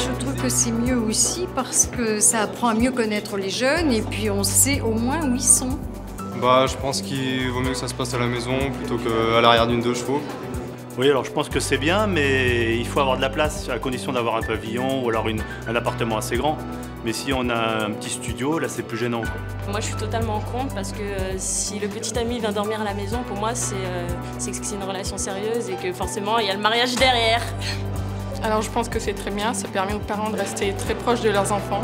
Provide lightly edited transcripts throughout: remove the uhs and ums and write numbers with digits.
je trouve que c'est mieux aussi parce que ça apprend à mieux connaître les jeunes et puis on sait au moins où ils sont. Bah, je pense qu'il vaut mieux que ça se passe à la maison plutôt qu'à l'arrière d'une 2 chevaux. Oui, alors je pense que c'est bien, mais il faut avoir de la place, à condition d'avoir un pavillon ou alors un appartement assez grand. Mais si on a un petit studio, là c'est plus gênant, quoi. Moi je suis totalement contre parce que si le petit ami vient dormir à la maison, pour moi c'est que c'est une relation sérieuse et que forcément il y a le mariage derrière. Alors je pense que c'est très bien, ça permet aux parents de rester très proches de leurs enfants.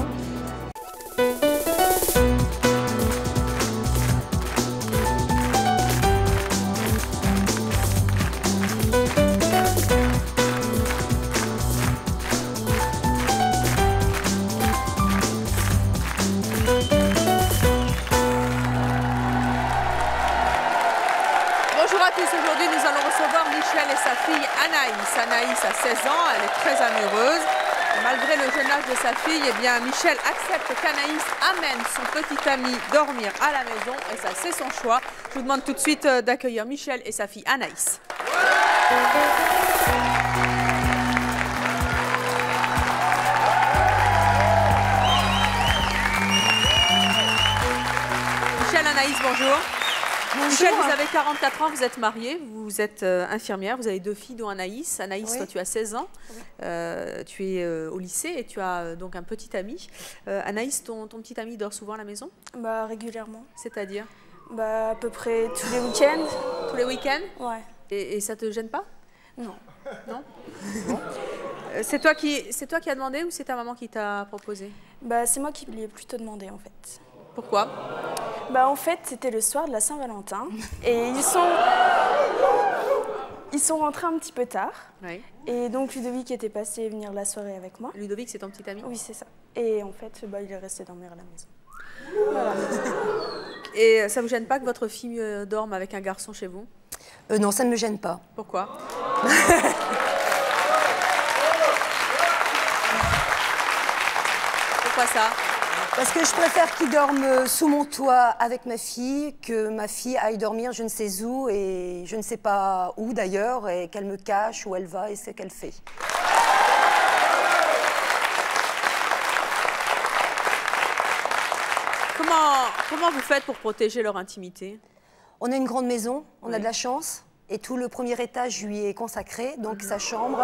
Bonjour à tous, aujourd'hui nous allons recevoir Michel et sa fille Anaïs. Anaïs a 16 ans, elle est très amoureuse. Et malgré le jeune âge de sa fille, eh bien, Michel accepte qu'Anaïs amène son petit ami dormir à la maison et ça c'est son choix. Je vous demande tout de suite d'accueillir Michel et sa fille Anaïs. Michel, Anaïs, bonjour. Bonjour. Michel, vous avez 44 ans, vous êtes mariée, vous êtes infirmière, vous avez 2 filles dont Anaïs. Anaïs, oui. Toi tu as 16 ans, oui. Tu es au lycée et tu as donc un petit ami. Anaïs, ton petit ami dort souvent à la maison? Bah régulièrement. C'est-à-dire? Bah à peu près tous les week-ends. Tous les week-ends? Ouais. Et ça te gêne pas? Non. Non. Bon. C'est toi qui as demandé ou c'est ta maman qui t'a proposé? Bah c'est moi qui lui ai plutôt demandé en fait. Pourquoi? Bah en fait c'était le soir de la Saint-Valentin et ils sont rentrés un petit peu tard. Oui. Et donc Ludovic était passé venir la soirée avec moi. Ludovic c'est ton petit ami? Oui c'est ça. Et en fait bah, il est resté dormir à la maison. Voilà. Et ça vous gêne pas que votre fille dorme avec un garçon chez vous? Non, ça ne me gêne pas. Pourquoi? Pourquoi ça? Parce que je préfère qu'il dorme sous mon toit avec ma fille, que ma fille aille dormir je ne sais où et je ne sais pas où d'ailleurs, et qu'elle me cache où elle va et ce qu'elle fait. Comment vous faites pour protéger leur intimité? On a une grande maison, on oui. a de la chance, et tout le premier étage lui est consacré, donc sa chambre...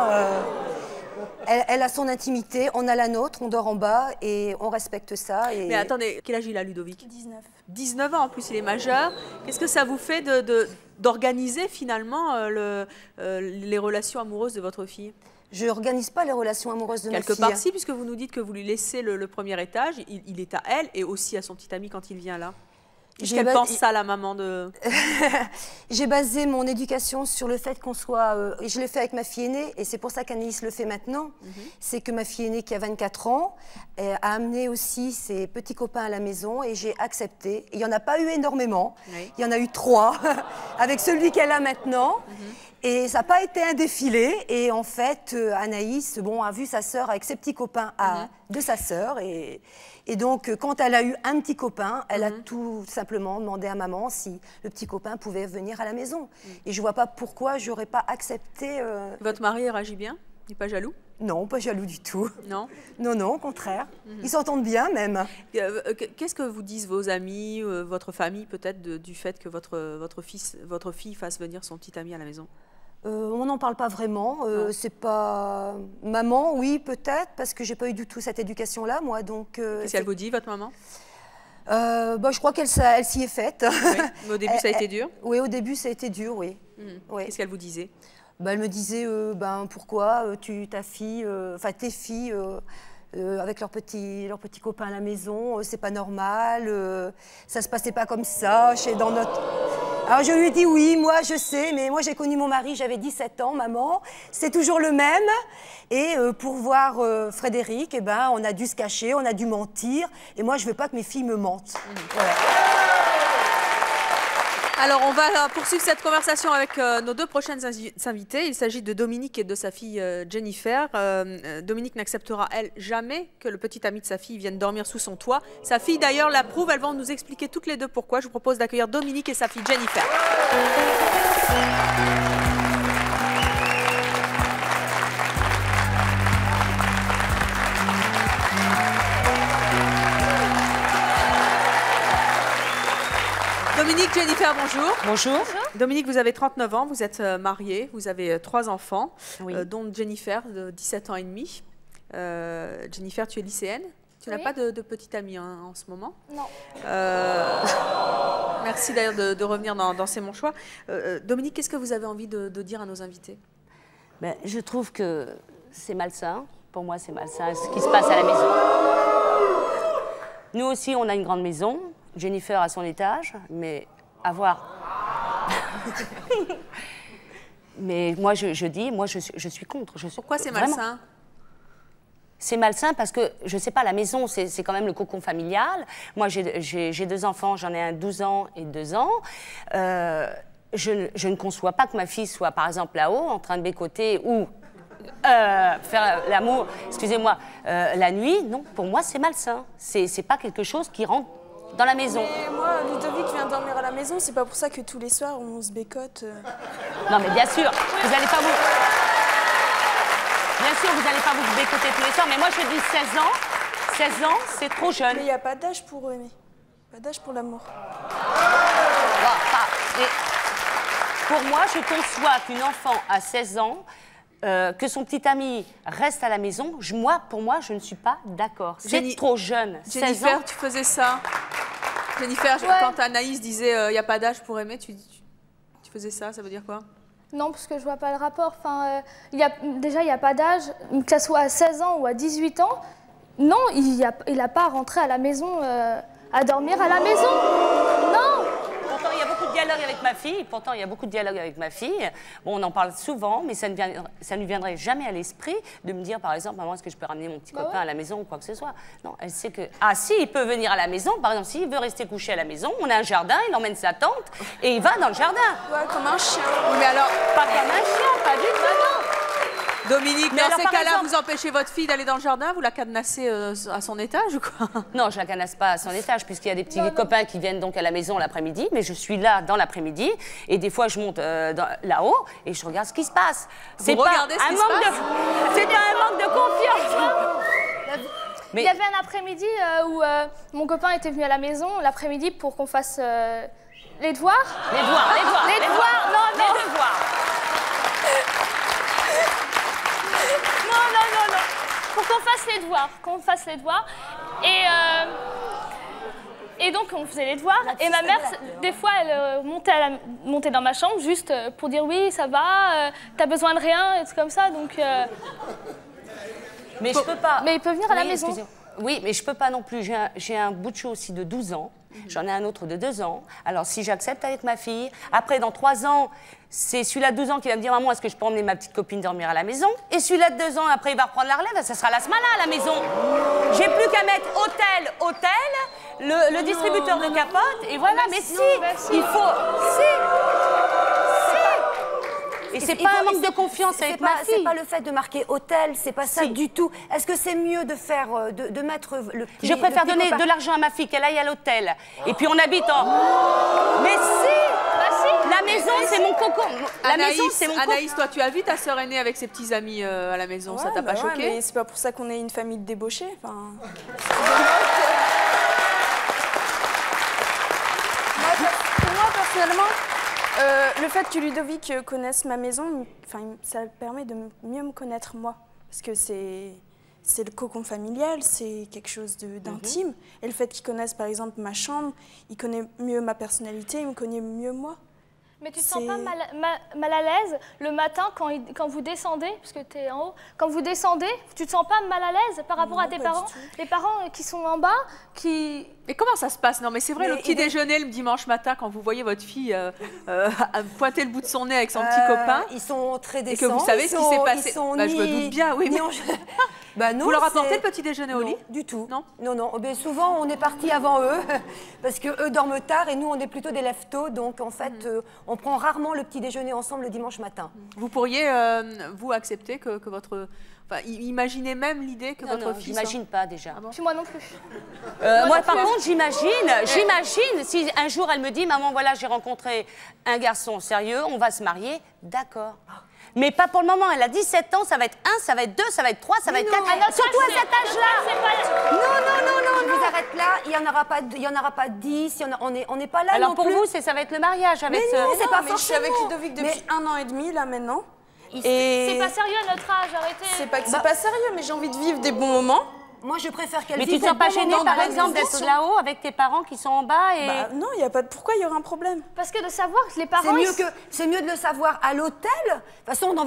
Elle a son intimité, on a la nôtre, on dort en bas et on respecte ça. Et... Mais attendez, quel âge il a Ludovic? 19. 19 ans, en plus il est majeur. Qu'est-ce que ça vous fait d'organiser finalement les relations amoureuses de votre fille? Je n'organise pas les relations amoureuses de ma fille. Quelque part si, puisque vous nous dites que vous lui laissez le premier étage, il est à elle et aussi à son petit ami quand il vient là. Qu'est-ce qu'elle pense ça, la maman de... J'ai basé mon éducation sur le fait qu'on soit... je l'ai fait avec ma fille aînée, et c'est pour ça qu'Anaïs le fait maintenant. C'est que ma fille aînée, qui a 24 ans, a amené aussi ses petits copains à la maison, et j'ai accepté. Il n'y en a pas eu énormément. Oui. Il y en a eu 3, avec celui qu'elle a maintenant. Et ça n'a pas été un défilé. Et en fait, Anaïs a vu sa sœur avec ses petits copains de sa sœur. Et donc, quand elle a eu un petit copain, elle a tout simplement demandé à maman si le petit copain pouvait venir à la maison. Et je ne vois pas pourquoi je n'aurais pas accepté... Votre mari réagit bien? Il n'est pas jaloux? Non, pas jaloux du tout. Non? Non, non, au contraire. Ils s'entendent bien, même. Qu'est-ce que vous disent vos amis, votre famille, peut-être, du fait que votre fille fasse venir son petit ami à la maison? On n'en parle pas vraiment. C'est pas... Maman, oui, peut-être, parce que j'ai pas eu du tout cette éducation-là, moi. Qu'est-ce qu'elle vous dit, votre maman? Je crois qu'elle s'y est faite. Oui. Mais au début, ça a été dur? Oui, au début, ça a été dur, oui. Oui. Qu'est-ce qu'elle vous disait? Elle me disait, pourquoi tes filles, avec leurs petits copains à la maison, c'est pas normal, ça se passait pas comme ça, dans notre... Alors je lui ai dit oui, moi je sais, mais moi j'ai connu mon mari, j'avais 17 ans, maman, c'est toujours le même. Et pour voir Frédéric, on a dû se cacher, on a dû mentir. Et moi je veux pas que mes filles me mentent. Voilà. Alors, on va poursuivre cette conversation avec nos 2 prochaines invités. Il s'agit de Dominique et de sa fille Jennifer. Dominique n'acceptera, elle, jamais que le petit ami de sa fille vienne dormir sous son toit. Sa fille, d'ailleurs, l'approuve. Elles vont nous expliquer toutes les 2 pourquoi. Je vous propose d'accueillir Dominique et sa fille Jennifer. Jennifer, bonjour. Bonjour. Dominique, vous avez 39 ans, vous êtes mariée, vous avez 3 enfants, Oui. dont Jennifer, de 17 ans et demi. Jennifer, tu es lycéenne. Tu n'as pas de petite amie en ce moment? Non. Merci d'ailleurs de revenir dans C'est mon choix. Dominique, qu'est-ce que vous avez envie de dire à nos invités? Je trouve que c'est malsain. Pour moi, c'est malsain ce qui se passe à la maison. Nous aussi, on a une grande maison. Jennifer a son étage, mais avoir... Mais moi, je dis, moi, je suis contre. Pourquoi c'est malsain? C'est malsain parce que, je ne sais pas, la maison, c'est quand même le cocon familial. Moi, j'ai 2 enfants, j'en ai un 12 ans et 2 ans. Je ne conçois pas que ma fille soit, par exemple, là-haut, en train de bécoter ou faire l'amour, excusez-moi, la nuit. Non, pour moi, c'est malsain. C'est pas quelque chose qui rentre dans la maison. Mais moi, Ludovic vient dormir à la maison, c'est pas pour ça que tous les soirs, on se bécote. Non, mais bien sûr, vous n'allez pas vous... Bien sûr, vous n'allez pas vous bécoter tous les soirs, mais moi, je dis 16 ans. 16 ans, c'est trop jeune. Mais il n'y a pas d'âge pour aimer. Pas d'âge pour l'amour. Pour moi, je conçois qu'une enfant à 16 ans, que son petit ami reste à la maison, pour moi, je ne suis pas d'accord. C'est trop jeune. Jennifer, tu faisais ça. Jennifer, quand Anaïs disait il n'y a pas d'âge pour aimer, tu faisais ça, ça veut dire quoi? Non, parce que je vois pas le rapport. Enfin, déjà, il n'y a pas d'âge, que ce soit à 16 ans ou à 18 ans. Non, il n'a pas à rentrer à la maison, à dormir à la maison. Non. Pourtant, il y a beaucoup de dialogue avec ma fille. Bon, on en parle souvent, mais ça ne lui viendrait jamais à l'esprit de me dire, par exemple, maman, est-ce que je peux ramener mon petit copain à la maison ou quoi que ce soit. Non, elle sait que... Ah, si, il peut venir à la maison. Par exemple, s'il veut rester couché à la maison, on a un jardin, il emmène sa tante et il va dans le jardin. Ouais, comme un chien. Mais alors... Pas comme un chien, pas du tout, non. Dominique, mais dans ces cas-là, vous empêchez votre fille d'aller dans le jardin, vous la cadenassez à son étage ou quoi? Non, je la cadenasse pas à son étage, puisqu'il y a des petits copains qui viennent donc à la maison l'après-midi, mais je suis là dans l'après-midi, et des fois je monte là-haut et je regarde ce qui se passe. C'est pas un manque de confiance. Mais... Il y avait un après-midi où mon copain était venu à la maison l'après-midi pour qu'on fasse les devoirs. Les devoirs. Non. Pour qu'on fasse les devoirs. Et donc, on faisait les devoirs. Et ma mère, des fois, elle montait dans ma chambre juste pour dire oui, ça va, t'as besoin de rien, et tout comme ça. Donc, mais je peux pas. Mais il peut venir à la maison. Oui, mais je peux pas non plus. J'ai un bout de chou aussi de 12 ans. J'en ai un autre de 2 ans. Alors, si j'accepte avec ma fille, après, dans 3 ans, c'est celui-là de 12 ans qui va me dire « Maman, est-ce que je peux emmener ma petite copine dormir à la maison ?» Et celui-là de 2 ans, après, il va reprendre la relève. Ça sera la smala à la maison. J'ai plus qu'à mettre hôtel, le distributeur de capote, et voilà. Mais si, il faut... Et c'est pas un manque de confiance avec ma fille. C'est pas le fait de marquer hôtel, c'est pas ça du tout. Est-ce que c'est mieux de faire, de mettre le petit... Je préfère donner de l'argent à ma fille, qu'elle aille à l'hôtel. Et puis on habite en... Mais si, la maison, c'est mon cocon. Anaïs, toi, tu as vu ta sœur aînée avec ses petits amis à la maison, ça t'a pas choqué? Mais c'est pas pour ça qu'on est une famille de débauchés. Enfin... Pour moi, personnellement... le fait que Ludovic connaisse ma maison, ça permet de mieux me connaître moi. Parce que c'est le cocon familial, c'est quelque chose d'intime. Et le fait qu'il connaisse par exemple ma chambre, il connaît mieux ma personnalité, il me connaît mieux moi. Mais tu te sens pas mal à l'aise le matin quand vous descendez, parce que tu es en haut, quand vous descendez, tu te sens pas mal à l'aise par rapport à tes parents? Les parents qui sont en bas, qui... Mais comment ça se passe? Non, mais c'est vrai, le petit déjeuner le dimanche matin, quand vous voyez votre fille pointer le bout de son nez avec son petit copain... Ils sont très décents. Et que vous savez ce qui s'est passé. Je me doute bien, oui. Mais... non, vous leur apportez le petit déjeuner au lit? Du tout. Non. Mais souvent, on est partis avant eux, parce qu'eux dorment tard, et nous, on est plutôt des lève-tôt, donc en fait, on prend rarement le petit déjeuner ensemble le dimanche matin. Vous pourriez, vous, accepter que votre... Enfin, imaginez même l'idée que votre fille... J'imagine pas déjà. Ah bon? Moi non plus. Moi, par contre, j'imagine si un jour elle me dit « Maman, voilà, j'ai rencontré un garçon sérieux, on va se marier. » D'accord. Mais pas pour le moment. Elle a 17 ans, ça va être 1, ça va être 2, ça va être 3, ça va être 4. Surtout à cet âge-là. Non. Je vous arrête là. Il y en aura pas 10, on n'est pas là Alors non pour plus. vous, ça va être le mariage avec Mais non, c'est pas mais je suis avec Ludovic depuis 1 an et demi, là, maintenant. C'est pas sérieux à notre âge, arrêtez. C'est pas sérieux, mais j'ai envie de vivre des bons moments. Moi, je préfère qu'elle Mais vive tu te sens pas des bons gênée, moments par dans la exemple, d'être maison. là-haut avec tes parents qui sont en bas et... Bah, non, il y a pas de... Pourquoi il y aurait un problème? Parce que de savoir que les parents... C'est mieux de le savoir à l'hôtel. De toute façon, dans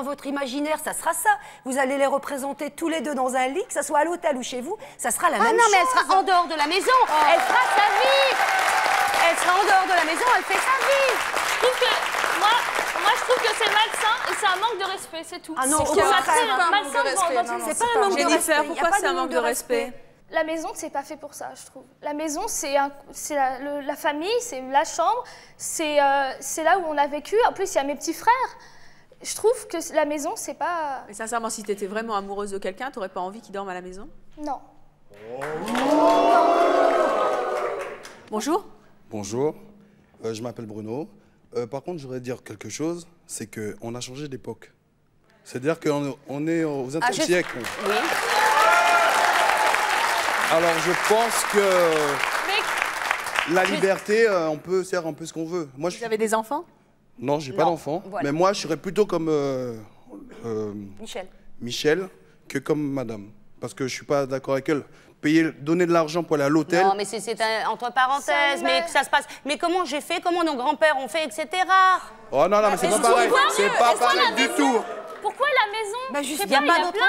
votre imaginaire, ça sera ça. Vous allez les représenter tous les deux dans un lit, que ça soit à l'hôtel ou chez vous, ça sera la même chose. Ah non, mais elle sera en dehors de la maison. Elle fera sa vie. Elle sera en dehors de la maison, elle fait sa vie. Je trouve que... Moi, je trouve que c'est malsain et c'est un manque de respect, c'est tout. Ah non, c'est au contraire, malsain dans c'est pas un manque de respect. Pourquoi c'est un manque de respect? La maison, c'est pas fait pour ça, je trouve. La maison, c'est la famille, c'est la chambre, c'est là où on a vécu. En plus, il y a mes petits frères. Je trouve que la maison, c'est pas... Mais sincèrement, si tu étais vraiment amoureuse de quelqu'un, t'aurais pas envie qu'il dorme à la maison? Non. Bonjour. Bonjour, je m'appelle Bruno. Par contre, je voudrais dire quelque chose, c'est qu'on a changé d'époque. C'est-à-dire qu'on est au XXe siècle. Oui. Alors, je pense que la liberté, on peut faire un peu ce qu'on veut. Moi, Vous avez des enfants? Non, j'ai pas d'enfants. voilà. Mais moi, je serais plutôt comme Michel. que comme madame. Parce que je suis pas d'accord avec elle. Donner de l'argent pour aller à l'hôtel. Non, mais c'est entre parenthèses, mais que ça se passe. Mais comment j'ai fait, comment nos grands-pères ont fait, etc. Oh non, non, mais c'est pas pareil. C'est pas pareil du tout. Pourquoi la maison? Bah juste, il y a plein de vieux.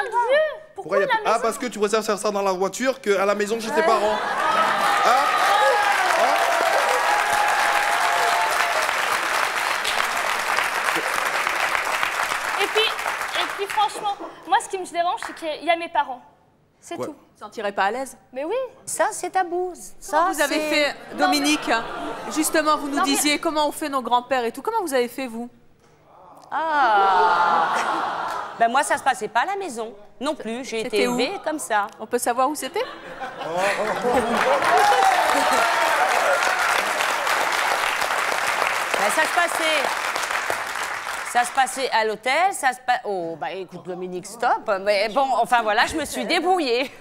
Pourquoi la maison? Ah, parce que tu préfères faire ça dans la voiture qu'à la maison chez tes parents. Ah. Et puis franchement, moi ce qui me dérange, c'est qu'il y a mes parents. C'est tout. Vous ne sentirais pas à l'aise? Mais oui. Ça, c'est tabou. Comment vous avez fait, Dominique? Justement, vous nous disiez comment on fait nos grands-pères et tout. Comment vous avez fait, vous? Ah. Ben moi, ça se passait pas à la maison. Non plus. J'ai été élevée comme ça. On peut savoir où c'était? Ben, ça se passait à l'hôtel, Oh, bah écoute, Dominique, stop. Mais bon, enfin voilà, je me suis débrouillée.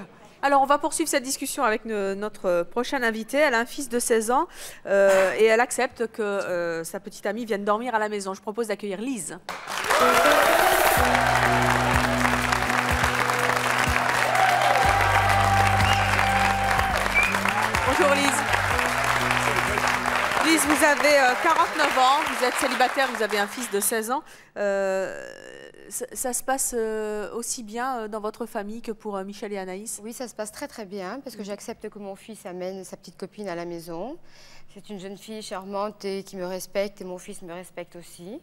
Alors, on va poursuivre cette discussion avec notre prochaine invitée. Elle a un fils de 16 ans et elle accepte que sa petite amie vienne dormir à la maison. Je propose d'accueillir Lise. Bonjour Lise. Lise, vous avez 49 ans, vous êtes célibataire, vous avez un fils de 16 ans. Ça se passe aussi bien dans votre famille que pour Michel et Anaïs? Oui, ça se passe très très bien parce que j'accepte que mon fils amène sa petite copine à la maison. C'est une jeune fille charmante et qui me respecte et mon fils me respecte aussi.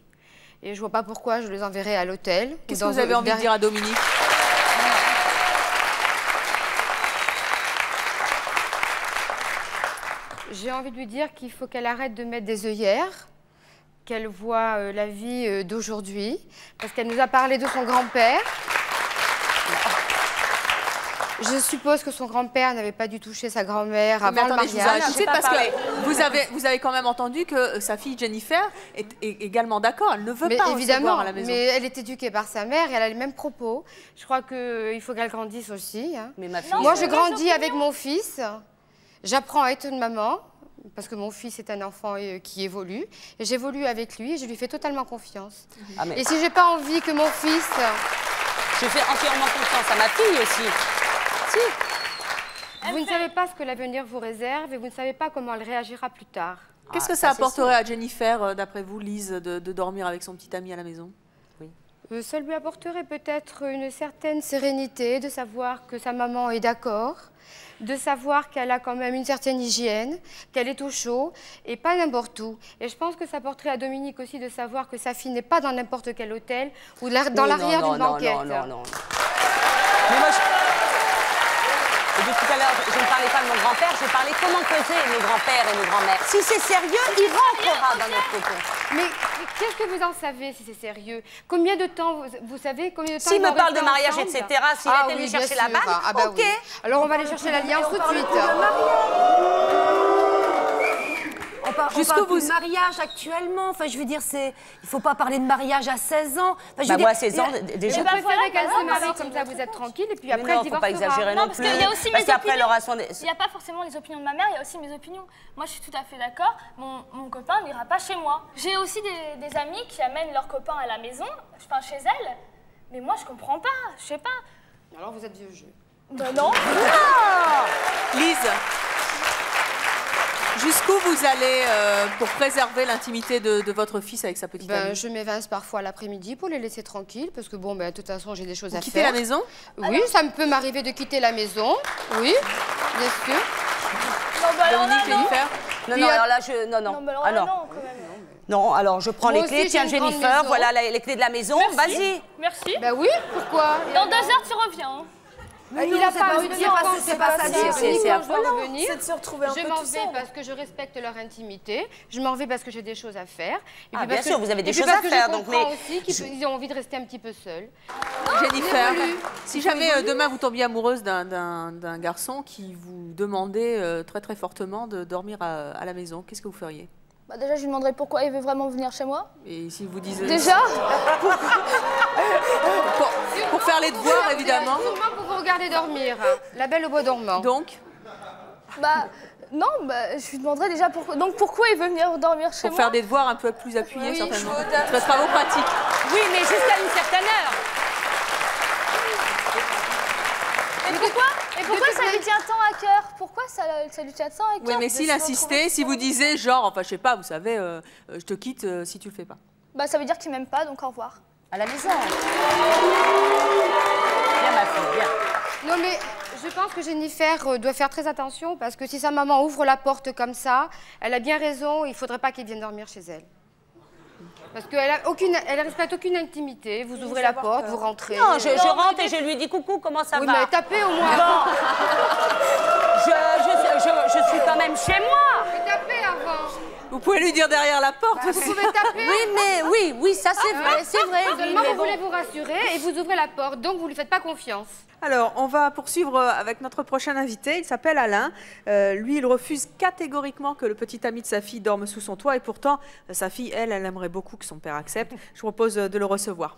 Et je vois pas pourquoi je les enverrai à l'hôtel. Qu'est-ce que vous avez envie de dire à Dominique? J'ai envie de lui dire qu'il faut qu'elle arrête de mettre des œillères, qu'elle voit la vie d'aujourd'hui, parce qu'elle nous a parlé de son grand-père. Je suppose que son grand-père n'avait pas dû toucher sa grand-mère avant le mariage. Je vous arrête tout de suite parce que vous avez quand même entendu que sa fille Jennifer est également d'accord. Elle ne veut pas recevoir à la maison. Mais elle est éduquée par sa mère et elle a les mêmes propos. Je crois qu'il faut qu'elle grandisse aussi. Hein. Mais ma fille, moi, je grandis avec mon fils. J'apprends à être une maman. Parce que mon fils est un enfant qui évolue. Et j'évolue avec lui et je lui fais totalement confiance. Ah, mais... Et si j'ai pas envie que mon fils... Je fais entièrement confiance à ma fille aussi. Si. Vous ne savez pas ce que l'avenir vous réserve et vous ne savez pas comment elle réagira plus tard. Qu'est-ce que ça apporterait à Jennifer, d'après vous, Lise, de dormir avec son petit ami à la maison? Oui. Ça lui apporterait peut-être une certaine sérénité de savoir que sa maman est d'accord, de savoir qu'elle a quand même une certaine hygiène, qu'elle est au chaud et pas n'importe où. Et je pense que ça apporterait à Dominique aussi de savoir que sa fille n'est pas dans n'importe quel hôtel ou dans l'arrière d'une banquette. Non. Mais moi, depuis tout à l'heure, je ne parlais pas de mon grand-père, je parlais comment faisaient nos grands-pères et nos grands-mères. Si c'est sérieux, il rentrera dans notre cocon. Mais qu'est-ce que vous en savez si c'est sérieux? Combien de temps, vous savez combien de temps s'il me parle de mariage, etc., s'il a été venu chercher la bague, ok. Oui. Alors on va aller chercher l'alliance tout de suite. On parle plus de mariage actuellement. Enfin, je veux dire, il ne faut pas parler de mariage à 16 ans. Enfin, moi, à 16 ans, déjà. Je préférais qu'elle se marie comme ça, vous êtes tranquille, et puis après, elle divorcera. Faut pas exagérer non plus. Il y a aussi parce mes qu'après, elle aura son... Il n'y a pas forcément les opinions de ma mère, il y a aussi mes opinions. Moi, je suis tout à fait d'accord. Mon copain n'ira pas chez moi. J'ai aussi des amis qui amènent leurs copains à la maison, enfin chez elles. Mais moi, je comprends pas. Je sais pas. Alors, vous êtes vieux jeu. Ben non. Lise, jusqu'où vous allez pour préserver l'intimité de votre fils avec sa petite amie? Je m'évince parfois l'après-midi pour les laisser tranquilles, parce que bon, de toute façon, j'ai des choses à faire. Quitter la maison? Oui, ça me peut m'arriver de quitter la maison. Oui, bien sûr. Non, bah alors Dominique, Jennifer? Non, alors là, non. Non, mais alors là, non, quand même. Non, alors je prends Moi les clés. aussi, Tiens, j'ai une grande Jennifer, maison. voilà les clés de la maison. Vas-y. Merci. Ben oui, pourquoi? Dans 2 heures, tu reviens. Il n'a pas envie de dire quand c'est pas ça. C'est affolant. C'est de se retrouver un peu Je m'en tout vais seul. parce que je respecte leur intimité. Je m'en vais parce que j'ai des choses à faire. Et Ah, puis bien parce sûr, que- vous avez des et puis choses parce à que faire, je donc, comprends mais- aussi qu'ils ont envie de rester un petit peu seuls. Jennifer, évolue. si jamais demain vous tombiez amoureuse d'un garçon qui vous demandait très très fortement de dormir à la maison, qu'est-ce que vous feriez? Bah déjà, je lui demanderais pourquoi il veut vraiment venir chez moi. Et si vous disait... Déjà pour faire les devoirs, évidemment. Sûrement pour vous regarder dormir. La belle au bois dormant. Donc, Bah non, bah, je lui demanderais déjà pourquoi il veut venir dormir chez pour moi. faire des devoirs un peu plus appuyés, Oui, certainement. chaude. Très travaux pratiques. Oui, mais jusqu'à une certaine heure. Et pourquoi ça lui tient tant à cœur? Pourquoi ça lui tient tant à cœur? Oui, mais de s'il se insistait, retrouver si vous disiez genre, enfin je sais pas, vous savez, je te quitte si tu le fais pas. Bah ça veut dire qu'il m'aime pas, donc au revoir. À la maison. Viens, ma fille, viens. Non mais je pense que Jennifer doit faire très attention parce que si sa maman ouvre la porte comme ça, elle a bien raison, il faudrait pas qu'il vienne dormir chez elle. Parce qu'elle respecte aucune intimité. Vous ouvrez la porte, vous rentrez. Non, je rentre et je lui dis coucou, comment ça Oui, va? mais tapez au moins. Bon. Je suis quand même chez moi. Mais tapez avant. Vous pouvez lui dire derrière la porte Vous aussi. pouvez taper. Oui, ça c'est vrai, c'est vrai. Seulement, mais vous bon. voulez vous rassurer et vous ouvrez la porte, donc vous lui faites pas confiance. Alors, on va poursuivre avec notre prochain invité. Il s'appelle Alain. Lui, il refuse catégoriquement que le petit ami de sa fille dorme sous son toit. Et pourtant, sa fille, elle aimerait beaucoup que son père accepte. Je vous propose de le recevoir.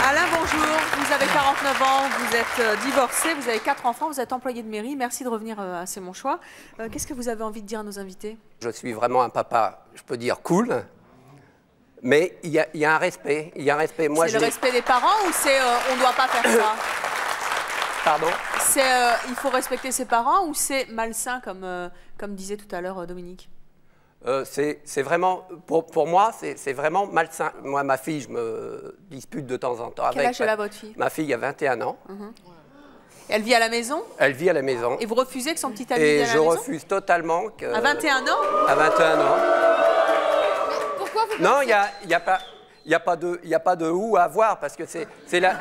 Alain, bonjour. Vous avez 49 ans, vous êtes divorcé, vous avez 4 enfants, vous êtes employé de mairie. Merci de revenir à C'est mon choix. Qu'est-ce que vous avez envie de dire à nos invités? Je suis vraiment un papa, je peux dire cool, mais il y a un respect. Il y a un respect. Moi, C'est le respect des parents ou c'est on ne doit pas faire ça? Pardon? C'est il faut respecter ses parents ou c'est malsain comme disait tout à l'heure Dominique? C'est vraiment, pour moi, c'est vraiment malsain. Moi, ma fille, je me dispute de temps en temps avec. Quel âge elle a, votre fille? Ma fille a 21 ans. Elle vit à la maison? Elle vit à la maison. Et vous refusez que son petit ami Et vienne à la je maison? refuse totalement que... À 21 ans? À 21 ans. Pourquoi vous Non, il n'y a pas de ou à avoir, parce que c'est là.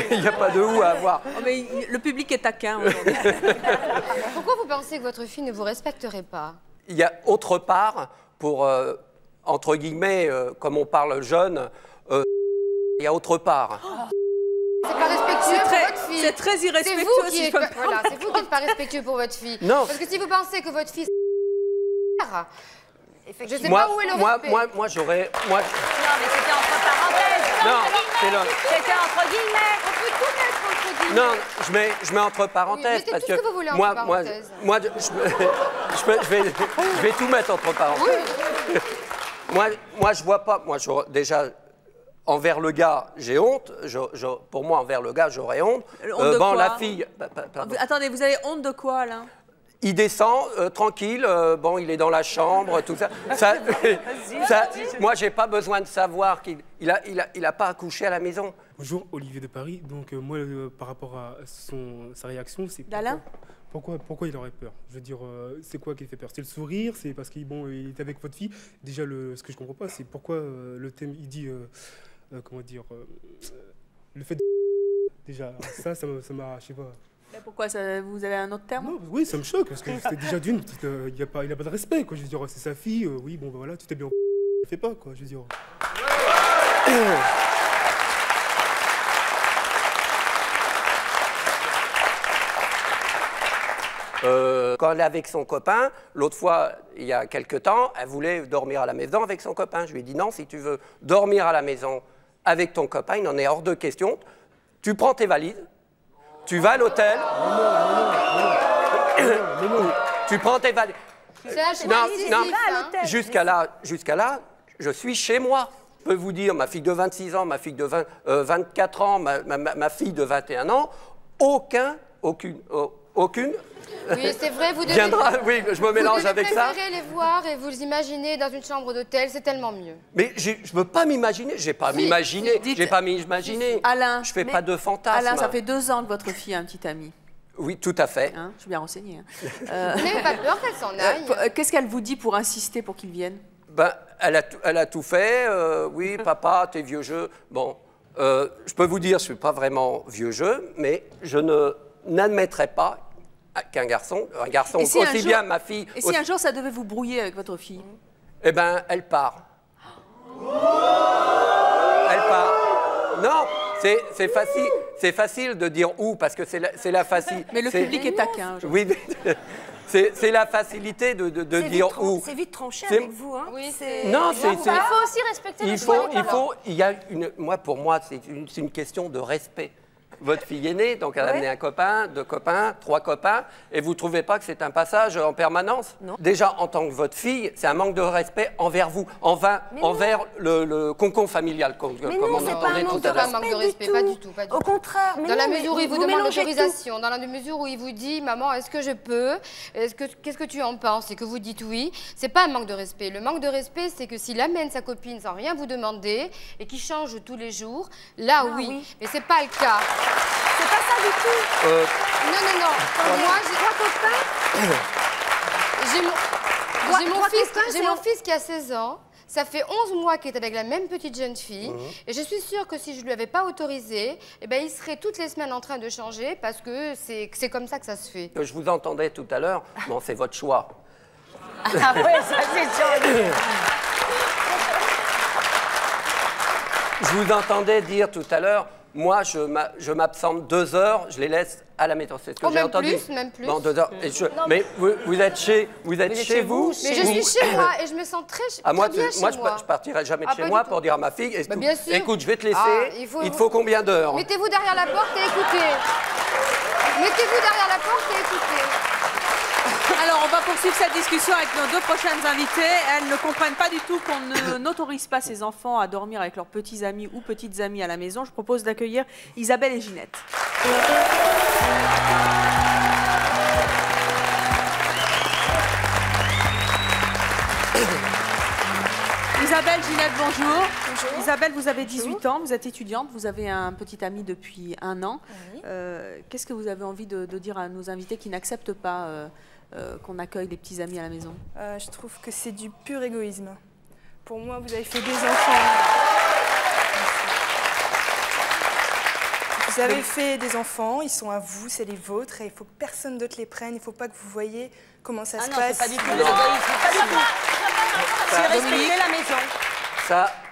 Il n'y a pas de ou à avoir. Oh, mais le public est taquin aujourd'hui. Pourquoi vous pensez que votre fille ne vous respecterait pas? Il y a autre part, pour, entre guillemets, comme on parle jeune, il y a autre part. C'est pas respectueux pour votre fille. C'est très irrespectueux. C'est vous qui si je êtes peux me pas, voilà, c'est vous qui n'êtes pas respectueux pour votre fille. Non. Parce que si vous pensez que votre fille je sais pas où est le respect. Moi, j'aurais... Non, mais c'était entre parenthèses. Non, c'est le... C'était entre guillemets. On peut tout mettre entre guillemets. Non, je mets entre parenthèses, mettez parce tout ce que vous voulez entre parenthèses. je vais tout mettre entre parenthèses. Moi, je vois pas... Moi, déjà... Envers le gars, j'ai honte. Pour moi, envers le gars, j'aurais honte. Honte de quoi? La fille... pardon. Attendez, vous avez honte de quoi, Alain? Il descend, tranquille, bon, il est dans la chambre, tout ça. Moi, j'ai pas besoin de savoir qu'il a pas accouché à la maison. Bonjour, Olivier de Paris. Donc, moi, par rapport à sa réaction, c'est... D'Alain? Pourquoi il aurait peur? Je veux dire, c'est quoi qui fait peur? C'est le sourire? C'est parce qu'il est avec votre fille? Déjà, ce que je comprends pas, c'est pourquoi le thème, il dit... comment dire, le fait de... Déjà, ça m'a, je sais pas... Pourquoi vous avez un autre terme? Non, oui, ça me choque, parce que c'est déjà d'une, il n'a pas de respect, quoi. Je veux dire, c'est sa fille, oui, bon, ben voilà, tu t'es bien... Ne fais pas, quoi, je veux dire... Quand elle est avec son copain, l'autre fois, il y a quelque temps, elle voulait dormir à la maison avec son copain. Je lui ai dit non, si tu veux dormir à la maison avec ton copain, il en est hors de question. Tu prends tes valises, tu vas à l'hôtel. Tu prends tes valises. Jusqu'à là, je suis chez moi. Je peux vous dire, ma fille de 26 ans, ma fille de 24 ans, ma fille de 21 ans, aucune. Oui, c'est vrai, vous devez, viendra, oui, je me mélange avec ça. Vous préférez les voir et vous les imaginez dans une chambre d'hôtel, c'est tellement mieux. Mais je ne veux pas m'imaginer, j'ai pas m'imaginer, j'ai pas m'imaginer. Alain, je fais pas de fantasmes. Alain, ça fait 2 ans que votre fille a un petit ami. Oui, tout à fait. Hein, je suis bien renseignée. Vous n'avez pas peur qu'elle s'en aille? Qu'est-ce qu'elle vous dit pour insister pour qu'il vienne? Ben, elle a tout fait. Oui, papa, tes vieux jeux. Bon, je peux vous dire, je ne suis pas vraiment vieux jeu, mais je n'admettrai pas qu'un garçon si aussi bien ma fille... Et si un jour ça devait vous brouiller avec votre fille? Eh bien, elle part. Elle part. Non, c'est facile de dire où, parce que c'est la facilité. Mais le public est taquin. Oui, c'est la facilité de dire où. C'est vite tranché avec vous, hein? Oui, non, il faut aussi respecter le choix. Pour moi, c'est une question de respect. Votre fille est née, donc elle a amené un copain, 2 copains, 3 copains, et vous ne trouvez pas que c'est un passage en permanence? Non. Déjà, en tant que votre fille, c'est un manque de respect envers vous, envers le concon familial, comme on entendait tout à l'heure. C'est pas un manque de respect, pas du tout. Au contraire. Dans la mesure où il vous demande l'autorisation, dans la mesure où il vous dit, maman, est-ce que je peux? Qu'est-ce que tu en penses? Et que vous dites oui, c'est pas un manque de respect. Le manque de respect, c'est que s'il amène sa copine sans rien vous demander et qu'il change tous les jours, là oui. Mais c'est pas le cas. C'est pas ça du tout. Non. Moi, j'ai 3 copains. J'ai mon fils qui a 16 ans. Ça fait 11 mois qu'il est avec la même petite jeune fille. Et je suis sûre que si je ne lui avais pas autorisé, eh ben, il serait toutes les semaines en train de changer parce que c'est comme ça que ça se fait. Je vous entendais tout à l'heure. Bon, c'est votre choix. Ah ouais, ça c'est sûr. Je vous entendais dire tout à l'heure, moi, je m'absente 2 heures, je les laisse à la maison. C'est ce que j'ai entendu. Même plus. Bon, 2 heures. Mais vous êtes chez vous. Mais je suis chez moi et je me sens très bien chez moi. Moi, je partirai jamais de chez moi pour dire à ma fille, écoute, je vais te laisser, il te faut combien d'heures? Mettez-vous derrière la porte et écoutez. Mettez-vous derrière la porte et écoutez. Alors, on va poursuivre cette discussion avec nos 2 prochaines invitées. Elles ne comprennent pas du tout qu'on n'autorise pas ses enfants à dormir avec leurs petits amis ou petites amies à la maison. Je propose d'accueillir Isabelle et Ginette. Isabelle, Ginette, bonjour. Bonjour. Isabelle, vous avez 18 ans, vous êtes étudiante, vous avez un petit ami depuis 1 an. Oui. Qu'est-ce que vous avez envie de dire à nos invités qui n'acceptent pas qu'on accueille des petits amis à la maison? Je trouve que c'est du pur égoïsme. Pour moi, vous avez fait des enfants. Vous avez fait des enfants, ils sont à vous, c'est les vôtres, et il faut que personne d'autre les prenne. Il ne faut pas que vous voyez comment ça se passe. C'est pas du tout l'égoïsme. C'est respecter la maison.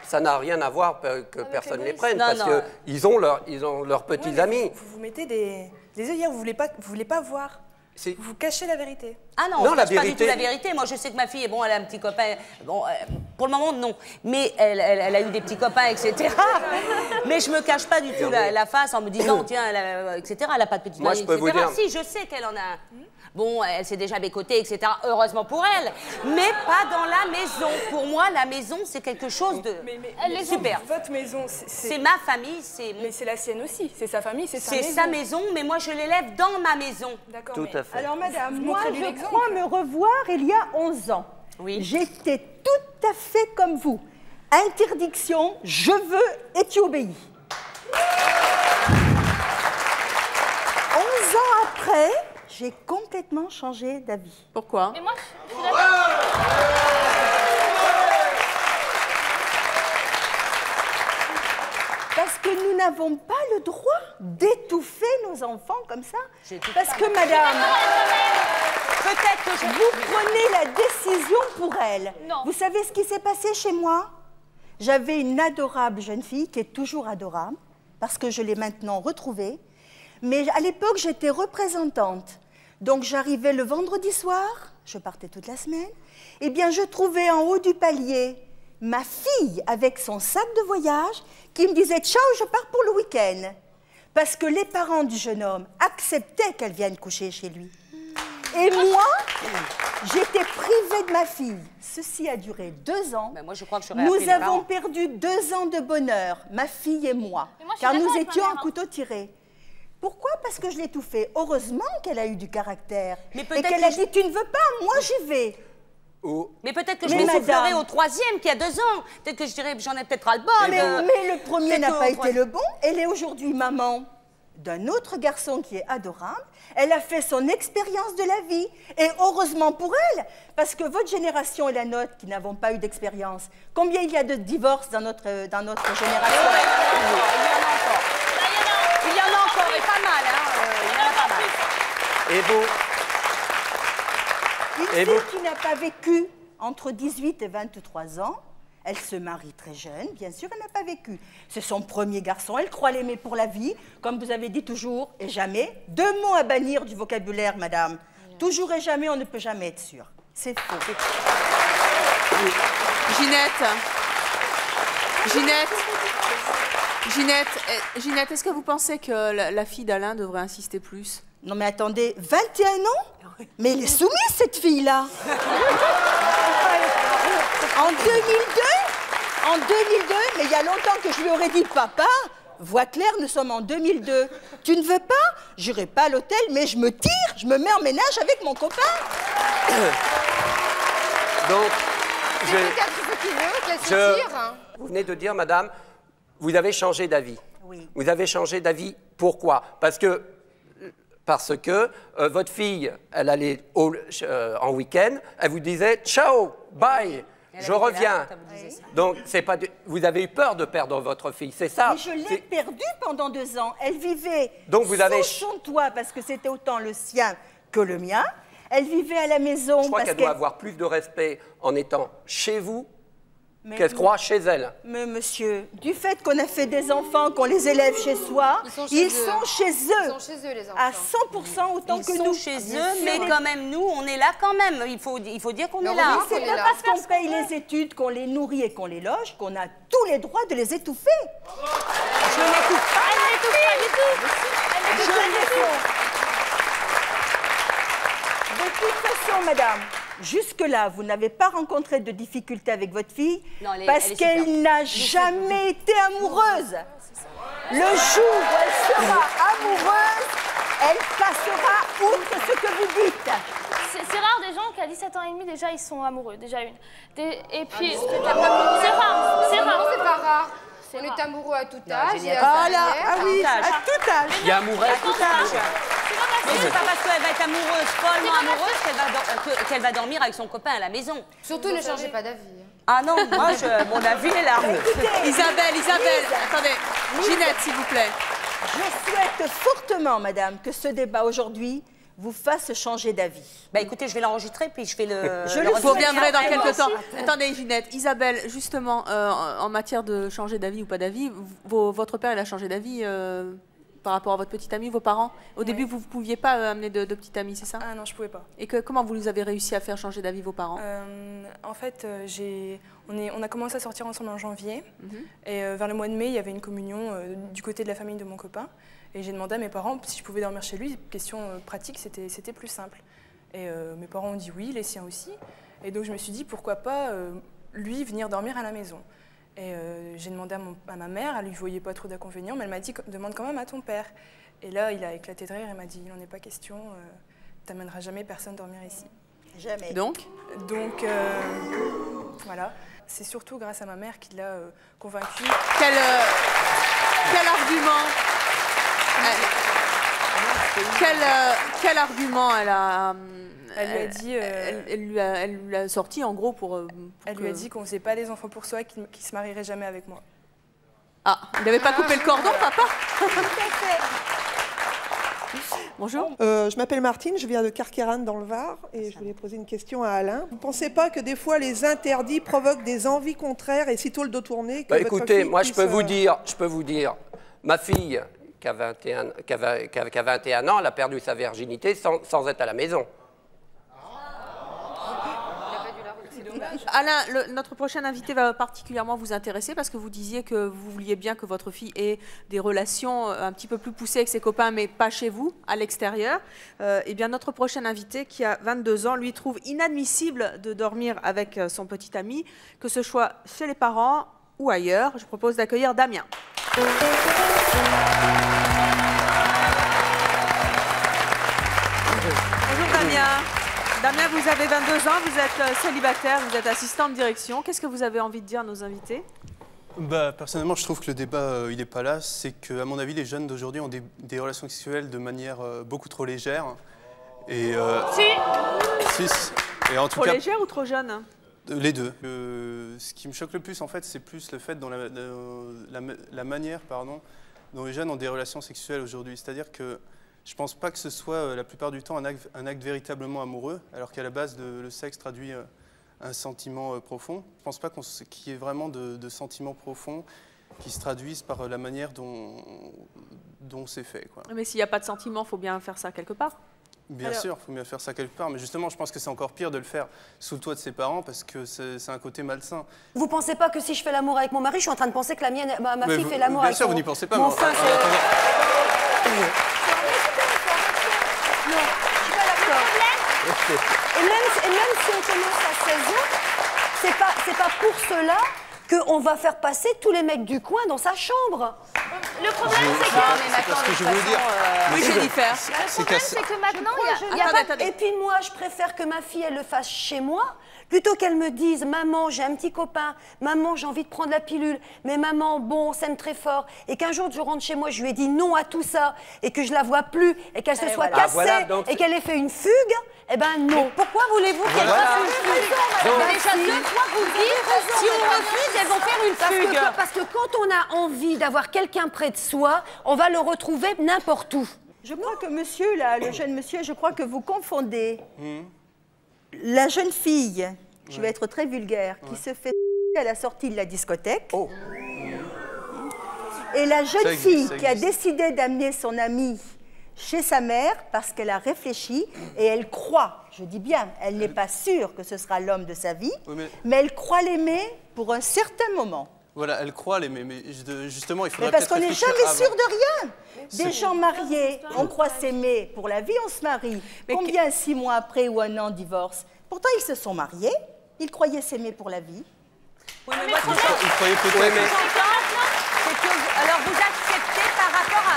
Ça n'a rien à voir que personne ne les prenne, parce qu'ils ont leurs petits amis. Vous vous mettez des œillères, vous ne voulez pas voir. Vous vous cachez la vérité. Ah non, je ne cache pas du tout la vérité. Moi, je sais que ma fille, bon, elle a un petit copain. Bon, pour le moment, non. Mais elle a eu des petits copains, etc. Mais je ne me cache pas du tout la face en me disant, tiens, etc. Elle n'a pas de petite Moi, je peux vous dire... Si, je sais qu'elle en a... Bon, elle s'est déjà bécotée, etc. Heureusement pour elle. Mais pas dans la maison. Pour moi, la maison, c'est quelque chose de super. Votre maison, c'est ma famille, c'est... Mais c'est la sienne aussi. C'est sa famille, c'est sa maison. C'est sa maison, mais moi, je l'élève dans ma maison. D'accord. Tout à fait. Alors, madame, moi, je crois me revoir il y a 11 ans. Oui. J'étais tout à fait comme vous. Interdiction, je veux et tu obéis. 11 ans après... J'ai complètement changé d'avis. Pourquoi? Mais moi, parce que nous n'avons pas le droit d'étouffer nos enfants comme ça. Parce que, madame, peut-être que vous prenez la décision pour elle. Non. Vous savez ce qui s'est passé chez moi? J'avais une adorable jeune fille qui est toujours adorable, parce que je l'ai maintenant retrouvée. Mais à l'époque, j'étais représentante Donc j'arrivais le vendredi soir, je partais toute la semaine, eh bien je trouvais en haut du palier ma fille avec son sac de voyage qui me disait « Ciao, je pars pour le week-end ». Parce que les parents du jeune homme acceptaient qu'elle vienne coucher chez lui. Et moi, j'étais privée de ma fille. Ceci a duré 2 ans. Ben moi, je crois que nous avons perdu 2 ans de bonheur, ma fille et moi, car nous étions en couteau tiré. Pourquoi? Parce que je l'ai tout fait. Heureusement qu'elle a eu du caractère. Et qu'elle a dit, tu ne veux pas, moi j'y vais. Mais peut-être que je m'essoufflerai au 3e qui a 2 ans. Peut-être que je dirais, j'en ai peut-être ras-le-bol. Mais le premier n'a pas été le bon. Elle est aujourd'hui maman d'un autre garçon qui est adorable. Elle a fait son expérience de la vie. Et heureusement pour elle, parce que votre génération et la nôtre qui n'avons pas eu d'expérience, combien il y a de divorces dans notre génération? Il y en a encore, et pas mal. Il y en a pas mal. Et vous? Une fille qui n'a pas vécu entre 18 et 23 ans, elle se marie très jeune, bien sûr, elle n'a pas vécu. C'est son premier garçon, elle croit l'aimer pour la vie, comme vous avez dit toujours et jamais. 2 mots à bannir du vocabulaire, madame. Toujours et jamais, on ne peut jamais être sûr. C'est faux. Ginette, est-ce que vous pensez que la fille d'Alain devrait insister plus? Non mais attendez, 21 ans? Mais elle est soumise, cette fille-là. En 2002, mais il y a longtemps que je lui aurais dit, papa, voix claire, nous sommes en 2002. Tu ne veux pas? J'irai pas à l'hôtel, mais je me tire, je me mets en ménage avec mon copain. Donc, C'est peut-être ce qu'il veut, qu'elle se tire. Vous venez de dire, madame, vous avez changé d'avis. Oui. Vous avez changé d'avis. Pourquoi? Parce que votre fille, elle allait en week-end, elle vous disait « Ciao, bye, je reviens ». Donc, vous avez eu peur de perdre votre fille, c'est ça? Mais je l'ai perdue pendant 2 ans. Elle vivait sous son toit, parce que c'était autant le sien que le mien. Elle vivait à la maison. Je crois qu'elle doit avoir plus de respect en étant chez vous qu'elle se croit chez elle. Mais monsieur, du fait qu'on a fait des enfants, qu'on les élève chez soi, ils sont chez eux. Ils sont chez eux, les enfants. À 100% autant que nous. Ils sont chez eux, mais quand même, nous, on est là quand même. Il faut dire qu'on est là. C'est pas parce qu'on paye les études, qu'on les nourrit et qu'on les loge, qu'on a tous les droits de les étouffer. Je n'étouffe pas. Elle n'étouffe pas du tout. Je l'étouffe. De toute façon, madame, jusque-là, vous n'avez pas rencontré de difficultés avec votre fille parce qu'elle n'a jamais été amoureuse. Le jour où elle sera amoureuse, elle passera outre ce que vous dites. C'est rare des gens qui à 17 ans et demi déjà ils sont amoureux, déjà une. Et puis c'est rare, c'est rare. C'est pas rare. On est amoureux à tout âge. Ah oui, à tout âge. Il y a amoureux à tout âge. Mais c'est pas parce qu'elle va être amoureuse, follement amoureuse, qu'elle va dormir avec son copain à la maison. Surtout ne changez pas d'avis. Ah non, moi, mon avis est là. Isabelle, attendez. Ginette, s'il vous plaît. Je souhaite fortement, madame, que ce débat aujourd'hui vous fasse changer d'avis. Bah écoutez, je vais l'enregistrer, puis je fais le... Vous reviendrez dans quelques temps. Attendez, Ginette. Isabelle, justement, en matière de changer d'avis ou pas d'avis, votre père, il a changé d'avis par rapport à votre petite amie, vos parents. Au début, vous ne pouviez pas amener de petite amie, c'est ça? Ah non, je ne pouvais pas. Et comment vous avez réussi à faire changer d'avis vos parents? En fait, on a commencé à sortir ensemble en janvier. Et vers le mois de mai, il y avait une communion du côté de la famille de mon copain. Et j'ai demandé à mes parents si je pouvais dormir chez lui. Question pratique, c'était plus simple. Et mes parents ont dit oui, les siens aussi. Et donc je me suis dit pourquoi pas lui venir dormir à la maison. Et j'ai demandé à ma mère, elle lui voyait pas trop d'inconvénients, mais elle m'a dit demande quand même à ton père. Et là, il a éclaté de rire et m'a dit il n'en est pas question, t'amèneras jamais personne dormir ici. Jamais. Donc voilà. C'est surtout grâce à ma mère qui l'a convaincue. Quel argument quel argument elle a... Elle lui a dit... Elle lui a sorti en gros pour elle lui a dit qu'on ne faisait pas des enfants pour soi et qu'il ne se marierait jamais avec moi. Ah, il n'avait pas coupé le cordon, papa? Bonjour. Je m'appelle Martine, je viens de Carqueiranne dans le Var et je voulais poser une question à Alain. Vous ne pensez pas que des fois les interdits provoquent des envies contraires et sitôt le dos tourné que écoutez, moi je peux vous dire, ma fille qu'à 21 ans, elle a perdu sa virginité sans être à la maison. Alain, notre prochain invité va particulièrement vous intéresser parce que vous disiez que vous vouliez bien que votre fille ait des relations un petit peu plus poussées avec ses copains, mais pas chez vous, à l'extérieur. Eh bien, notre prochain invité, qui a 22 ans, lui trouve inadmissible de dormir avec son petit ami, que ce soit chez les parents ou ailleurs. Je propose d'accueillir Damien. Bonjour Damien. Damien, vous avez 22 ans, vous êtes célibataire, vous êtes assistant de direction. Qu'est-ce que vous avez envie de dire à nos invités? Personnellement, je trouve que le débat, il n'est pas là. C'est qu'à mon avis, les jeunes d'aujourd'hui ont des relations sexuelles de manière beaucoup trop légère. Et, Si. Et en tout trop cas, légère ou trop jeune? Les deux. Ce qui me choque le plus, en fait, c'est plus le fait dans la manière dont les jeunes ont des relations sexuelles aujourd'hui. C'est-à-dire que je ne pense pas que ce soit la plupart du temps un acte véritablement amoureux, alors qu'à la base, le sexe traduit un sentiment profond. Je ne pense pas qu'il y ait vraiment de sentiments profonds qui se traduisent par la manière dont c'est fait, quoi. Mais s'il n'y a pas de sentiment, il faut bien faire ça quelque part. Bien sûr, il faut bien faire ça quelque part, mais justement, je pense que c'est encore pire de le faire sous le toit de ses parents parce que c'est un côté malsain. Vous pensez pas que si je fais l'amour avec mon mari, je suis en train de penser que ma fille fait l'amour avec Bien sûr, vous n'y pensez pas. Mon sein, Non, je suis pas d'accord. Et même si on commence à 16 ans, c'est pas pour cela qu'on va faire passer tous les mecs du coin dans sa chambre. Le problème, c'est que... C'est parce que je voulais dire. Oui, Jennifer. Le problème, c'est que maintenant, il y a pas... Et puis moi, je préfère que ma fille, elle le fasse chez moi, plutôt qu'elle me dise « Maman, j'ai un petit copain. Maman, j'ai envie de prendre la pilule. Mais maman, bon, on s'aime très fort. » Et qu'un jour, je rentre chez moi, je lui ai dit non à tout ça, et que je la vois plus, et qu'elle se soit cassée, et qu'elle ait fait une fugue, eh ben non. Pourquoi voulez-vous qu'elle fasse une fugue? Déjà 2 fois, vous dites, si on refuse, elles vont faire une fugue. Parce que quand on a envie d'avoir quelqu'un près de soi, on va le retrouver n'importe où. Je crois que monsieur, là, le jeune monsieur, je crois que vous confondez la jeune fille, je vais être très vulgaire, qui se fait à la sortie de la discothèque, et la jeune fille qui a décidé d'amener son ami chez sa mère parce qu'elle a réfléchi et elle croit, je dis bien, elle n'est pas sûre que ce sera l'homme de sa vie, mais elle croit l'aimer pour un certain moment. Voilà, elle croit l'aimer, mais justement, il faudrait parce qu'on n'est réfléchir jamais avant. sûr de rien. Des gens mariés, on croit s'aimer pour la vie, on se marie. Combien 6 mois après ou 1 an divorce? Pourtant, ils se sont mariés, ils croyaient s'aimer pour la vie. Oui, mais moi, il croyait peut-être. Alors, vous acceptez par rapport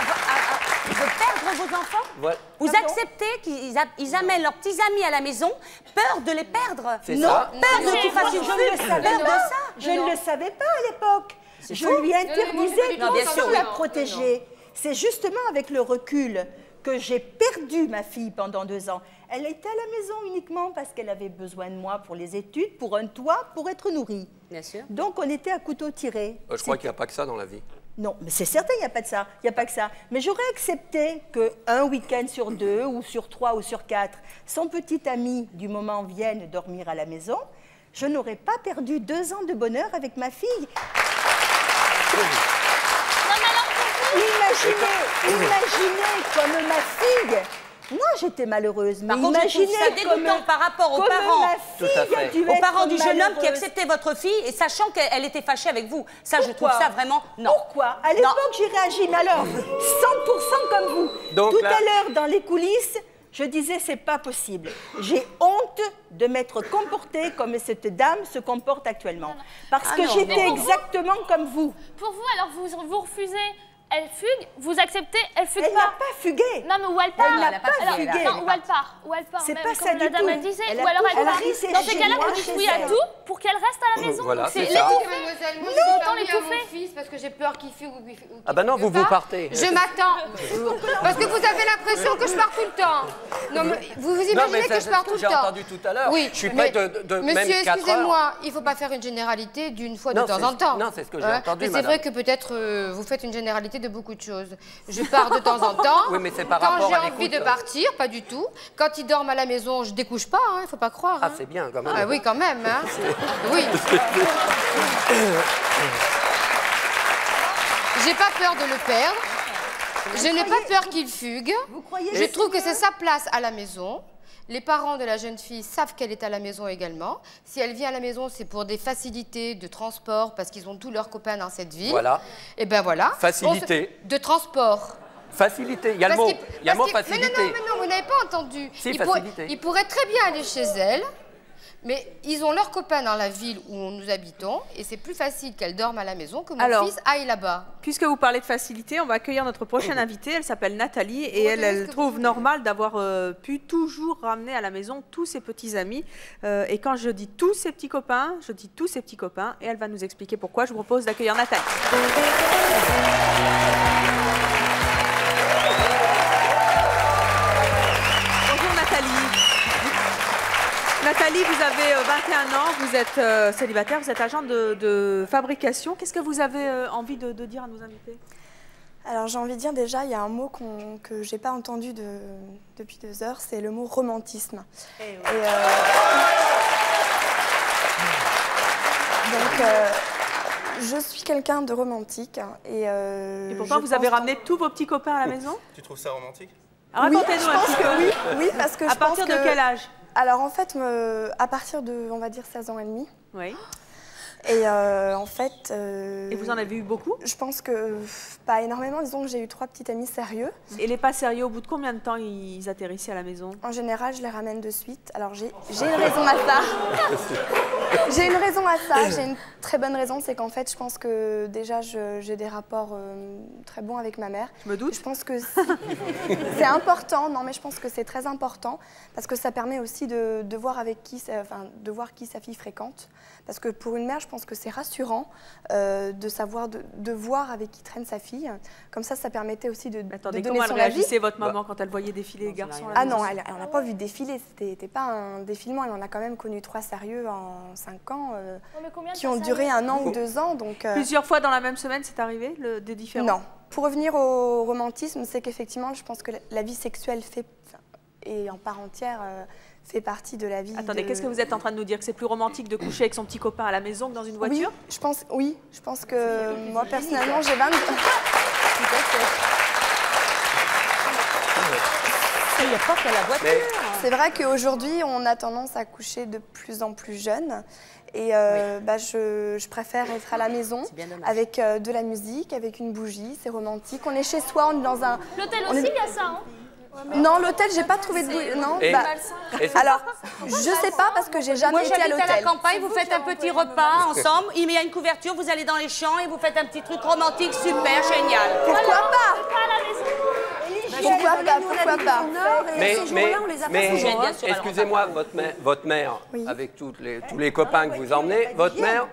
de perdre vos enfants? Vous acceptez qu'ils amènent leurs petits amis à la maison, peur de les perdre? Non, peur de qu'ils fassent une je ne le savais pas. Je ne le savais pas à l'époque. Je lui interdisais de la protéger. C'est justement avec le recul que j'ai perdu ma fille pendant 2 ans. Elle était à la maison uniquement parce qu'elle avait besoin de moi pour les études, pour un toit, pour être nourrie. Bien sûr. Donc on était à couteau tiré. Je crois qu'il n'y a pas que ça dans la vie. Non, mais c'est certain, il n'y a pas de ça. Il n'y a pas que ça. Mais j'aurais accepté qu'un week-end sur 2, ou sur 3, ou sur 4, son petit ami du moment vienne dormir à la maison. Je n'aurais pas perdu 2 ans de bonheur avec ma fille. Imaginez comme ma fille. Moi, j'étais malheureuse, mais par contre, imaginez ça dégoûtant par rapport aux parents, aux parents du jeune homme qui acceptait votre fille et sachant qu'elle était fâchée avec vous. Ça, je trouve ça vraiment... Non. Pourquoi? À l'époque, j'ai réagi, mais alors, 100% comme vous. Donc, tout à l'heure, dans les coulisses, je disais, c'est pas possible. J'ai honte de m'être comportée comme cette dame se comporte actuellement. Parce que j'étais exactement comme vous. Pour vous, alors, vous refusez... Elle fugue, vous acceptez, elle fugue pas. Elle n'a pas fugué. Non, mais où elle part. Elle n'a pas fugué. Non, où elle part. Où elle part. C'est pas ça comme du la dame tout. elle disait. Elle Ou alors elle part. risé Dans ces chez cas-là, moi, vous dites chez oui à elle. tout pour qu'elle reste à la maison. Voilà, c'est c'est ça. l'étouffer. Mademoiselle, moi, Non, je autant pas à mon l'étouffer. fils parce que j'ai peur qu'il fugue ou qu'il Ah bah non, vous partez. Je m'attends. Parce que vous avez l'impression que je pars tout le temps. Non, mais vous imaginez que je pars tout le temps. J'ai entendu tout à l'heure. Oui, je suis prêt de même 4 Monsieur, heures. excusez-moi, il ne faut pas faire une généralité d'une fois de temps en temps. Non, c'est ce que j'ai entendu, Mais c'est vrai que peut-être vous faites une généralité de beaucoup de choses. Je pars de temps en temps. Oui, mais c'est par quand rapport j'ai à envie l'écoute. de partir, pas du tout. Quand ils dorment à la maison, je découche pas, il ne faut pas croire. Ah, c'est bien quand même. Ah oui, quand même. Hein. Oui. J'ai pas peur de le perdre. Je n'ai pas peur qu'il fugue. Je trouve que c'est sa place à la maison. Les parents de la jeune fille savent qu'elle est à la maison également. Si elle vient à la maison, c'est pour des facilités de transport, parce qu'ils ont tous leurs copains dans cette ville. Voilà. Et ben voilà. Facilité. De transport. Facilité, il y a le mot, facilité. Mais non, vous n'avez pas entendu. Si, Ils pourraient très bien aller chez elle, mais ils ont leurs copains dans la ville où nous habitons, et c'est plus facile qu'elle dorme à la maison que mon fils aille là-bas. Puisque vous parlez de facilité, on va accueillir notre prochaine invitée. Elle s'appelle Nathalie et elle trouve normal d'avoir pu toujours ramener à la maison tous ses petits amis. Et quand je dis tous ses petits copains, je dis tous ses petits copains. Et elle va nous expliquer pourquoi. Je vous propose d'accueillir Nathalie. Bonjour Nathalie. Nathalie, vous avez 21 ans, vous êtes célibataire, vous êtes agent de fabrication. Qu'est-ce que vous avez envie de dire à nos invités? Alors j'ai envie de dire déjà, il y a un mot que je n'ai pas entendu depuis 2 heures, c'est le mot romantisme. Donc je suis quelqu'un de romantique. Et pourtant vous avez ramené tous vos petits copains à la maison? Tu trouves ça romantique? Oui, je pense que oui. Oui, parce que à partir de quel âge? Alors en fait, à partir de, on va dire, 16 ans et demi. Oui. Et en fait... Et vous en avez eu beaucoup? Je pense que pas énormément. Disons que j'ai eu 3 petits amis sérieux. Et les pas sérieux, au bout de combien de temps ils atterrissaient à la maison? En général, je les ramène de suite. Alors j'ai une raison à ça. J'ai une raison à ça. J'ai une très bonne raison. C'est qu'en fait, je pense que déjà, j'ai des rapports très bons avec ma mère. Je me doute. Je pense que c'est important. Non, mais je pense que c'est très important parce que ça permet aussi de voir avec qui, de voir qui sa fille fréquente. Parce que pour une mère, je pense que c'est rassurant de savoir, de voir avec qui traîne sa fille. Comme ça permettait aussi de donner son avis. Comment elle réagissait votre maman quand elle voyait défiler les garçons à la maison? Ah non, elle n'en a pas vu défiler. C'était pas un défilement. Elle en a quand même connu 3 sérieux en 5 ans qui ont duré 1 an ou 2 ans. Donc, plusieurs fois dans la même semaine, c'est arrivé des différends? Non. Pour revenir au romantisme, c'est qu'effectivement, je pense que la vie sexuelle et en part entière fait partie de la vie. Attendez, qu'est-ce que vous êtes en train de nous dire? Que c'est plus romantique de coucher avec son petit copain à la maison que dans une voiture? Oui, je pense que moi, personnellement, j'ai 22... Il n'y a pas que la voiture. C'est vrai qu'aujourd'hui, on a tendance à coucher de plus en plus jeune. Et je préfère être à la maison avec de la musique, avec une bougie, c'est romantique. On est chez soi, on est dans un... L'hôtel aussi, il y a ça, hein? Non, l'hôtel, j'ai pas trouvé de bougie. Non, alors, je sais pas parce que j'ai jamais été à l'hôtel. À la campagne, vous faites un petit repas ensemble, il y a une couverture, vous allez dans les champs et vous faites un petit truc romantique super génial. Pourquoi pas? Pourquoi pas? Mais excusez-moi, votre mère, avec tous les copains que vous emmenez, votre mère,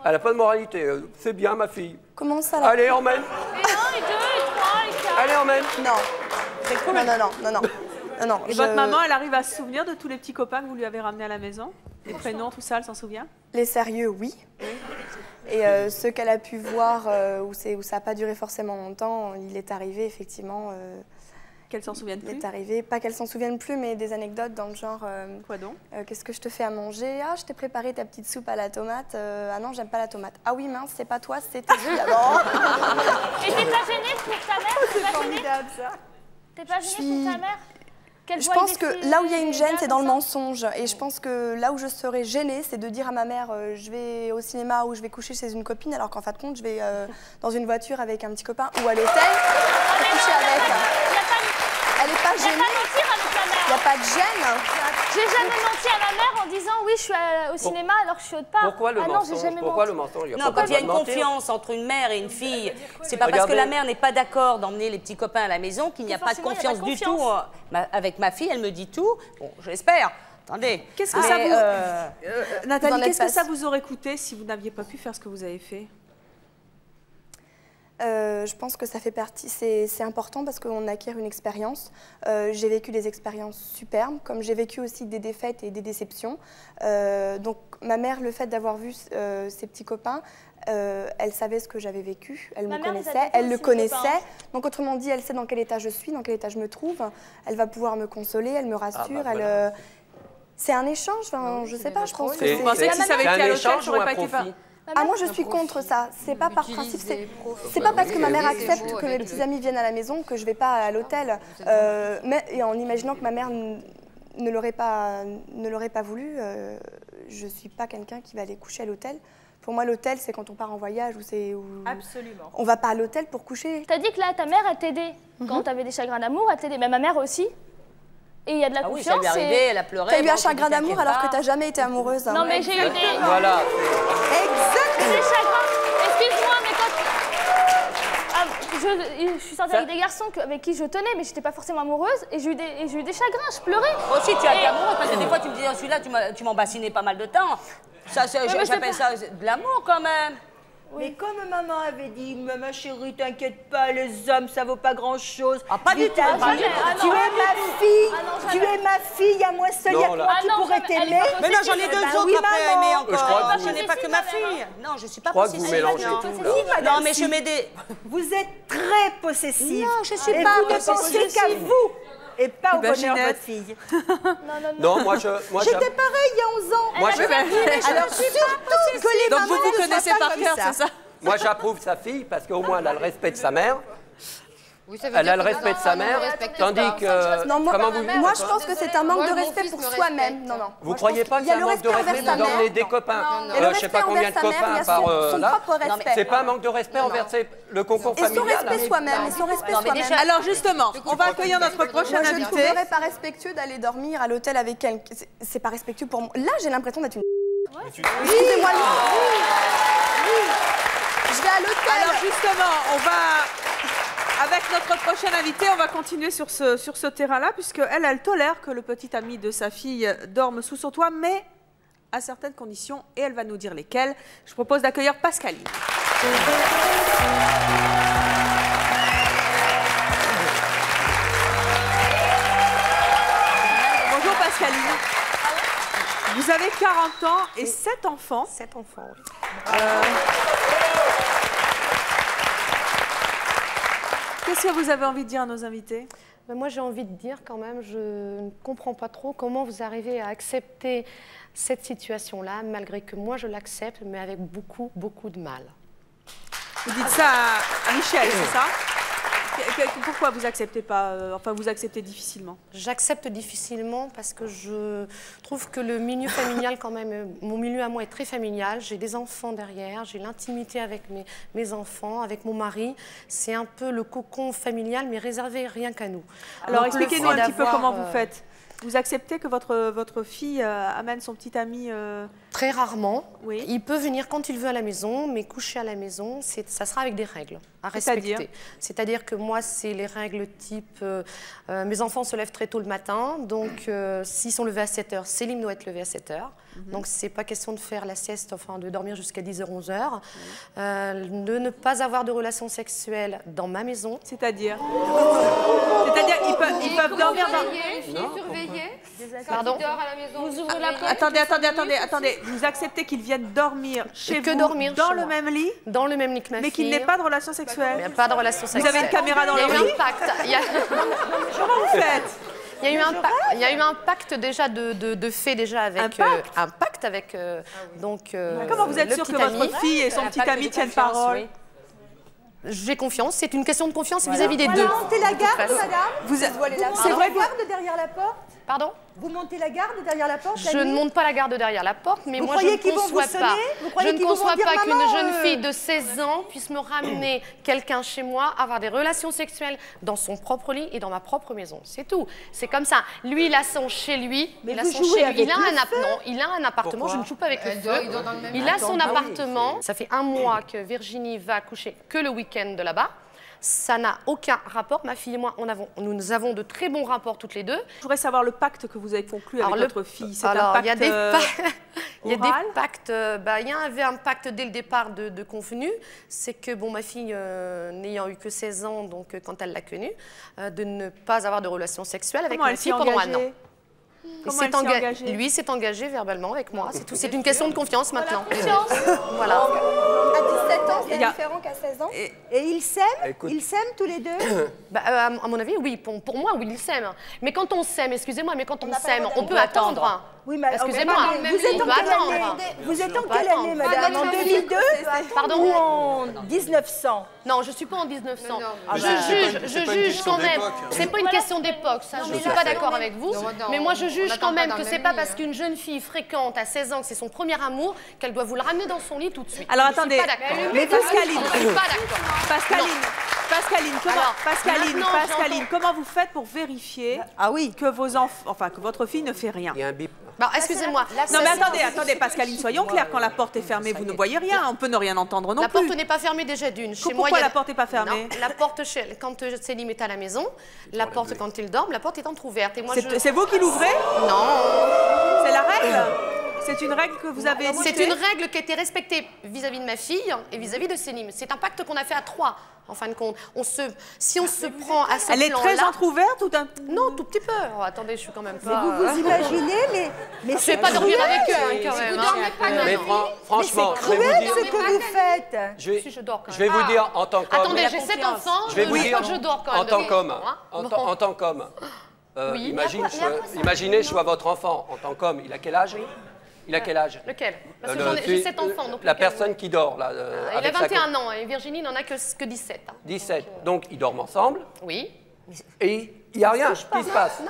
elle n'a pas de moralité. C'est bien, ma fille. Comment ça? Allez, emmène. Et 1, et 2, et 3, et 4. Allez, emmène. Non. Et votre maman, elle arrive à se souvenir de tous les petits copains que vous lui avez ramenés à la maison? Les prénoms, tout ça, elle s'en souvient? Les sérieux, oui. Et ceux qu'elle a pu voir où ça n'a pas duré forcément longtemps, il est arrivé effectivement... Qu'elle s'en souvienne plus? Il est arrivé, pas qu'elle s'en souvienne plus, mais des anecdotes dans le genre... Quoi donc? Qu'est-ce que je te fais à manger? Ah, je t'ai préparé ta petite soupe à la tomate. Ah non, j'aime pas la tomate. Ah oui, mince, c'est pas toi, c'était lui d'abord. Et t'es pas gênée pour ta mère? C'est formidable, ça. T'es pas gênée pour ta mère? Je pense que là où il y a une gêne, c'est dans le mensonge. Et je pense que là où je serais gênée, c'est de dire à ma mère je vais au cinéma ou je vais coucher chez une copine, alors qu'en fin de compte, je vais dans une voiture avec un petit copain ou à l'hôtel coucher avec. Elle n'est pas gênée. Il n'y a pas de gêne. J'ai jamais menti à ma mère en disant oui, je suis au cinéma alors que je suis autre part. Pourquoi le mensonge? Pourquoi le mensonge? Non, quand il y a une confiance entre une mère et une fille, c'est pas parce que la mère n'est pas d'accord d'emmener les petits copains à la maison qu'il n'y a pas de confiance du tout. Avec ma fille, elle me dit tout. Bon, j'espère. Attendez. Qu'est-ce que ça vous... Nathalie, qu'est-ce que ça vous aurait coûté si vous n'aviez pas pu faire ce que vous avez fait? Je pense que ça fait partie, c'est important parce qu'on acquiert une expérience. J'ai vécu des expériences superbes, comme j'ai vécu aussi des défaites et des déceptions. Donc ma mère, le fait d'avoir vu ses petits copains, elle savait ce que j'avais vécu, elle me connaissait, elle le connaissait. Donc autrement dit, elle sait dans quel état je suis, dans quel état je me trouve. Elle va pouvoir me consoler, elle me rassure, c'est un échange, enfin, je sais pas, je pense que c'est... Vous pensez que si ça avait été à l'hôtel, j'aurais pas été... Ah, moi je suis contre ça. C'est pas par principe. C'est pas parce que ma mère accepte que mes petits amis viennent à la maison que je vais pas à l'hôtel. Et en imaginant que ma mère ne l'aurait pas voulu, je suis pas quelqu'un qui va aller coucher à l'hôtel. Pour moi, l'hôtel, c'est quand on part en voyage ou c'est où. Absolument. On va pas à l'hôtel pour coucher. T'as dit que là, ta mère, elle t'aidait. Quand t'avais des chagrins d'amour, elle t'aidait. Mais ma mère aussi. Et il y a de la confiance. Oui, ça lui est arrivé, elle a pleuré. T'as eu un chagrin d'amour alors que t'as jamais été amoureuse. Non, mais j'ai eu des. Voilà. Des chagrins. Excuse-moi, mais quand. Je suis sortie avec des garçons avec qui je tenais, mais j'étais pas forcément amoureuse. Et j'ai eu des chagrins, je pleurais. Aussi, tu as été amoureuse, parce que des fois, tu me disais, celui-là, tu m'embassinais pas mal de temps. Ça, j'appelle ça de l'amour, quand même. Oui. Mais comme maman avait dit, ma chérie, t'inquiète pas, les hommes, ça vaut pas grand-chose. Ah, pas du tout. Tu es ma fille, tu es ma fille, il y a moi seule, il y a toi qui pourrais t'aimer. Mais non, j'en ai deux autres après à aimer encore. Je n'ai pas que ma fille. Non, je suis pas possessive. Je crois que vous mélangez tout. Non, mais je mets des... Vous êtes très possessive. Non, je suis et pas vous ne pensez qu'à vous. Et pas au bonheur de votre fille. Non, moi j'étais pareil il y a 11 ans. Moi, alors surtout que les mamans vous connaissez par cœur, c'est ça? Moi, j'approuve sa fille parce qu'au moins, elle a le respect de sa mère. Oui, ça veut Elle dire a le que respect de sa mère, respecte tandis pas. que... Non, moi je pense que c'est un manque Moi, de mon respect fils pour me soi-même. Non, non. Vous croyez pas que c'est un manque de respect d'emmener des copains, je sais pas combien de copains par là? C'est pas un manque de respect envers le concours familial. Et son respect soi-même, et son respect soi-même. Alors justement, on va accueillir notre prochaine invitée. Je ne trouverais pas respectueux d'aller dormir à l'hôtel avec quelqu'un. C'est pas respectueux pour moi. Là, j'ai l'impression d'être une... Excusez-moi. Je vais à l'hôtel. Alors justement, on va, avec notre prochaine invitée, on va continuer sur ce terrain-là, puisqu'elle, elle tolère que le petit ami de sa fille dorme sous son toit, mais à certaines conditions, et elle va nous dire lesquelles. Je propose d'accueillir Pascaline. Bonjour Pascaline. Vous avez 40 ans et 7 enfants. 7 enfants, oui. Qu'est-ce que vous avez envie de dire à nos invités? Moi, j'ai envie de dire quand même, je ne comprends pas trop comment vous arrivez à accepter cette situation-là, malgré que moi, je l'accepte, mais avec beaucoup, beaucoup de mal. Vous dites ça à Michel, c'est ça? Pourquoi vous acceptez pas, enfin vous acceptez difficilement? J'accepte difficilement parce que je trouve que le milieu familial quand même, mon milieu à moi est très familial. J'ai des enfants derrière, j'ai l'intimité avec mes enfants, avec mon mari. C'est un peu le cocon familial mais réservé rien qu'à nous. Alors expliquez-nous un petit peu comment vous faites. Vous acceptez que votre fille amène son petit ami Très rarement. Oui. Il peut venir quand il veut à la maison, mais coucher à la maison, ça sera avec des règles à respecter. C'est-à-dire que moi, c'est les règles type... mes enfants se lèvent très tôt le matin, donc s'ils sont levés à 7 h, Céline doit être levée à 7 h. Donc, c'est pas question de faire la sieste, enfin de dormir jusqu'à 10 h, 11 h. De ne pas avoir de relations sexuelles dans ma maison. C'est-à-dire ils peuvent dormir dans... Pardon? Vous ouvrez la porte. Attendez. Vous acceptez qu'ils viennent dormir chez vous dans le même lit? Dans le même lit que ma fille. Mais qu'il n'ait pas de relation sexuelle? Il n'y a pas de relation sexuelle. Vous avez une caméra dans le lit? Il y a eu un pacte. Comment vous faites? Il y a eu un pacte déjà de fait déjà avec un pacte avec donc. Comment vous êtes sûr que votre fille et son petit ami tiennent parole? J'ai confiance. C'est une question de confiance vis-à-vis des deux. Vous montez la garde, madame? C'est vrai que la garde derrière la porte? Pardon? Vous montez la garde derrière la porte? Je ne monte pas la garde derrière la porte, mais moi je ne conçois pas. Je ne conçois pas qu'une jeune fille de 16 ans puisse me ramener quelqu'un chez moi, avoir des relations sexuelles dans son propre lit et dans ma propre maison. C'est tout. C'est comme ça. Lui, il a son chez lui. Il a son chez lui. Il a un appartement. Je ne joue pas avec le feu. Il a son appartement. Ça fait 1 mois que Virginie va coucher que le week-end de là-bas. Ça n'a aucun rapport. Ma fille et moi, nous avons de très bons rapports toutes les deux. Je voudrais savoir le pacte que vous avez conclu avec votre fille. C'est un pacte il y a des pactes. Il y avait un pacte dès le départ de convenu. C'est que ma fille, n'ayant eu que 16 ans, donc quand elle l'a connue, de ne pas avoir de relations sexuelles avec ma fille pendant 1 an. Lui s'est engagé verbalement avec moi. C'est tout. C'est une question de confiance maintenant. Voilà. À 17 ans, c'est différent qu'à 16 ans. Et ils s'aiment? Ils s'aiment tous les deux? À mon avis, oui. Pour moi, oui, ils s'aiment. Mais quand on s'aime, excusez-moi, mais quand on s'aime, on peut attendre. Oui, mais excusez-moi, vous êtes en quelle année, madame? En 2002 Pardon? Ou en 1900? Non, je suis pas en 1900. Je juge quand même. C'est pas une question d'époque, ça. Je ne suis pas d'accord avec vous. Mais moi, je juge quand même que c'est pas parce qu'une jeune fille fréquente à 16 ans que c'est son premier amour qu'elle doit vous le ramener dans son lit tout de suite. Alors attendez, mais Pascaline, je suis pas d'accord. Pascaline, comment vous faites pour vérifier que vos enfants, enfin que votre fille ne fait rien? Il y a un bip. Excusez-moi. Non mais attendez, Pascaline, soyons clairs. Quand la porte est fermée, vous ne voyez rien. On peut ne rien entendre non plus. La porte n'est pas fermée déjà d'une. Pourquoi la porte n'est pas fermée? La porte, quand Célim est à la maison, la porte quand il dort, la porte est entrouverte. C'est vous qui l'ouvrez? Non. C'est la règle? C'est une règle que vous avez C'est une règle qui a été respectée vis-à-vis de ma fille et vis-à-vis de Célim. C'est un pacte qu'on a fait à 3, en fin de compte. Si on se prend à ce plan-là... Elle est très entrouverte ou Non, tout petit peu. Oh, attendez, je suis quand même pas... Vous imaginez, mais je vais pas dormir avec eux, quand même. Mais franchement, c'est cruel ce que vous faites. Je vais vous dire en tant qu'homme... Attendez, j'ai 7 enfants, je crois que je dors quand même. En tant qu'homme, imaginez, je suis votre enfant. En tant qu'homme, il a quel âge? Il a quel âge? Lequel? Parce que j'ai 7 enfants. Donc la personne qui dort, là. Il a 21 ans et Virginie n'en a que 17. 17. Donc, ils dorment ensemble. Oui. Et il n'y a rien qui se passe.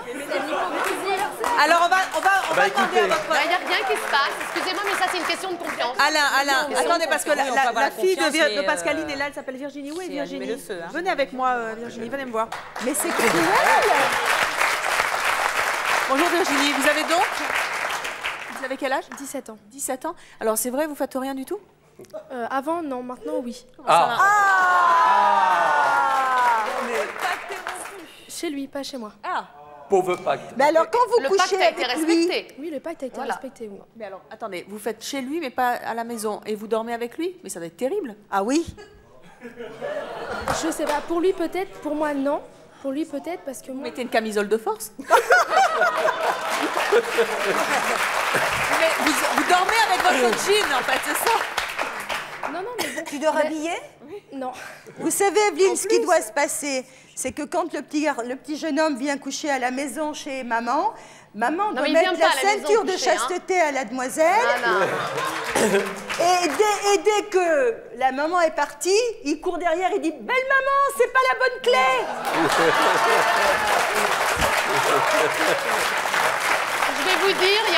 Alors, on va demander à votre... Il n'y a rien qui se passe. Excusez-moi, mais ça, c'est une question de confiance. Alain, attendez, parce que la fille de Pascaline est là, elle s'appelle Virginie. Où est Virginie? Venez avec moi, Virginie, venez me voir. Mais c'est cruel. Bonjour Virginie, vous avez donc... Vous avez quel âge? 17 ans. 17 ans. Alors c'est vrai, vous faites rien du tout? Avant, non. Maintenant, oui. Chez lui, pas chez moi. Pauvre pacte. Mais alors quand vous couchez avec lui... Le pacte a été respecté. Oui, le pacte a été respecté, oui. Mais alors, attendez, vous faites chez lui, mais pas à la maison. Et vous dormez avec lui? Mais ça doit être terrible. Ah oui? Je sais pas. Pour lui, peut-être. Pour moi, non. Pour lui, peut-être, parce que moi... Mettez une camisole de force. Mais vous dormez avec votre jean, en fait, c'est ça? Non, mais bon... Tu dors habillé? Non. Vous savez, Evelyne, ce qui doit se passer, c'est que quand le petit jeune homme vient coucher à la maison chez maman, maman doit mettre la ceinture de chasteté à la demoiselle. Et dès que la maman est partie, il court derrière et dit « Belle maman, c'est pas la bonne clé !» Je vais vous dire, il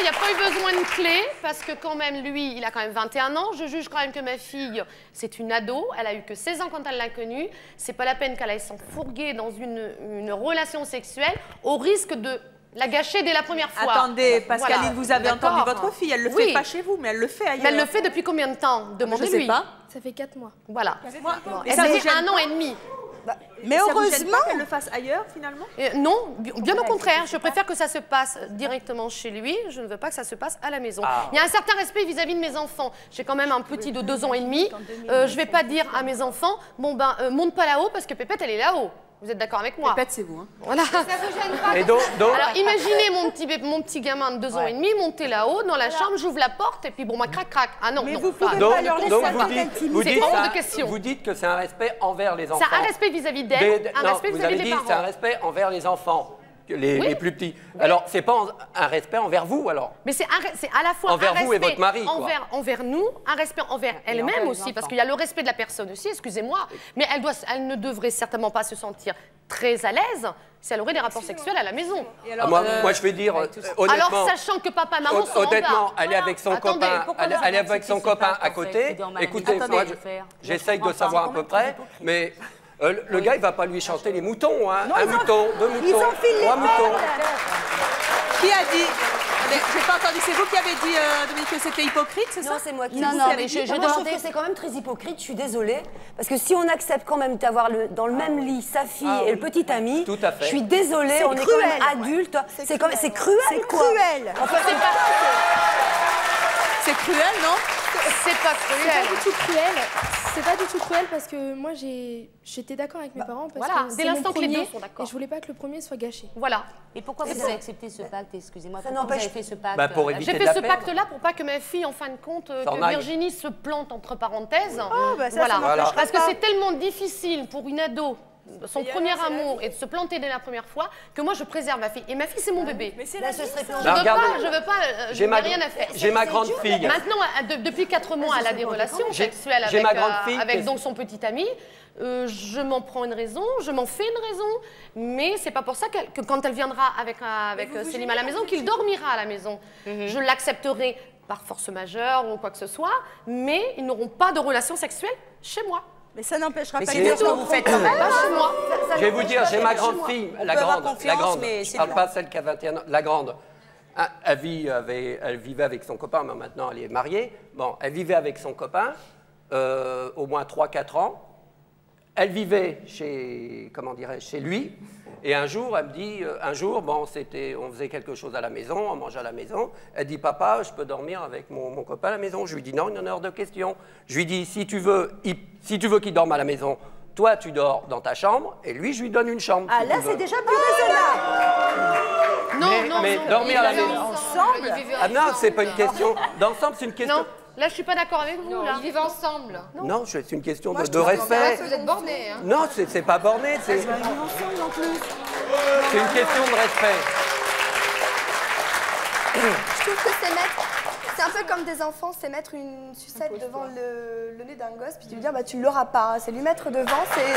n'y a pas eu besoin de clé, parce que quand même, lui, il a quand même 21 ans. Je juge quand même que ma fille, c'est une ado. Elle a eu que 16 ans quand elle l'a connue. C'est pas la peine qu'elle aille s'enfourguer dans une relation sexuelle au risque de la gâcher dès la première fois. Attendez, Pascaline, vous avez entendu votre fille. Elle le fait pas chez vous, mais elle le fait ailleurs. Mais elle le fait depuis combien de temps? Demandez-lui. Je sais pas. Ça fait 4 mois. Voilà. Et ça fait 1 an et demi. Mais heureusement qu'elle le fasse ailleurs, finalement? Non, bien au contraire. Je préfère que ça se passe directement chez lui. Je ne veux pas que ça se passe à la maison. Il y a un certain respect vis-à-vis de mes enfants. J'ai quand même un petit de 2 ans et demi. Je ne vais pas dire à mes enfants, bon ben, monte pas là-haut parce que Pépette, elle est là-haut. Vous êtes d'accord avec moi? Pépette, c'est vous. Hein. Voilà. Ça vous gêne pas? Et donc... Alors, imaginez mon petit gamin de 2 ans et demi monter là-haut dans la chambre, j'ouvre la porte et puis bon, moi, crac, crac. Ah non, mais non. vous pouvez pas leur laisser avoir d'intimité. C'est hors de question. Vous dites que c'est un respect envers les enfants. C'est un respect vis-à-vis d'elle, un respect vis-à-vis des parents. C'est un respect envers les enfants. Les plus petits. Alors, c'est pas un respect envers vous, alors? Mais c'est à la fois envers un respect vous et votre mari, quoi. Envers nous, un respect envers elle-même aussi, parce qu'il y a le respect de la personne aussi, excusez-moi, mais elle ne devrait certainement pas se sentir très à l'aise si elle aurait des rapports sexuels à la maison. Alors, moi, je vais dire, honnêtement... Alors, sachant que papa et maman sont en bas. Honnêtement, elle est avec son copain, elle est avec son copain à côté. Écoutez, moi, j'essaye de savoir à peu près, mais... le gars, il va pas lui chanter les moutons, hein. Un mouton, 2 moutons, 3 moutons. Qui a dit? J'ai pas entendu, c'est vous qui avez dit, Dominique, que c'était hypocrite, c'est ça? Non, c'est moi qui ai dit. Non, mais je trouve que c'est quand même très hypocrite, je suis désolée. Parce que si on accepte quand même d'avoir dans le même lit sa fille et le petit ami, tout à fait. Je suis désolée, on est quand même adultes. C'est cruel. C'est cruel. Enfin, c'est cruel, non? C'est pas cruel. C'est pas du tout cruel. C'est pas du tout cruel parce que moi j'étais d'accord avec mes parents parce que dès l'instant que les deux sont d'accord. Et je voulais pas que le premier soit gâché. Voilà. Et pourquoi vous avez accepté ce pacte? Excusez-moi. Ça n'empêche. Fait ce pacte. Pour éviter J'ai fait ce pacte-là pour pas que ma fille, en fin de compte, que Virginie se plante entre parenthèses. Voilà. Parce que c'est tellement difficile pour une ado son premier amour et de se planter dès la première fois, que moi je préserve ma fille. Et ma fille, c'est mon bébé. Mais c'est la vie, ça. Je veux pas, je n'ai rien à faire. J'ai ma grande fille. Maintenant, depuis 4 mois, elle a des relations sexuelles avec donc son petit ami. Je m'en prends une raison, je m'en fais une raison, mais c'est pas pour ça que quand elle viendra avec Selim à la maison, qu'il dormira à la maison. Je l'accepterai par force majeure ou quoi que ce soit, mais ils n'auront pas de relations sexuelles chez moi. Mais ça n'empêchera pas que ce que vous faites quand même. Pas chez moi. Je vais vous dire, j'ai ma grande fille, la grande, je parle pas celle qui a 21 ans, la grande. Elle vivait avec son copain, mais maintenant elle est mariée. Bon, elle vivait avec son copain au moins 3-4 ans. Elle vivait chez lui, et un jour, elle me dit, bon, on faisait quelque chose à la maison, on mangeait à la maison. Elle dit, papa, je peux dormir avec mon copain à la maison. Je lui dis, non, il en est hors de question. Je lui dis, si tu veux qu'il dorme à la maison, toi, tu dors dans ta chambre, et lui, je lui donne une chambre. Ah, là, c'est déjà plus raisonnable. Mais dormir à la maison. Ensemble. Ah non, c'est pas une question. D'ensemble, c'est une question. Non. Là, je suis pas d'accord avec vous. Là. Ils vivent ensemble. Non, c'est une question de respect. Vous êtes bornés. Hein. Non, c'est pas borné. C'est une question de respect. Je trouve que c'est un peu comme des enfants, c'est mettre une sucette devant le nez d'un gosse, puis tu lui dire, bah tu l'auras pas. C'est lui mettre devant, c'est...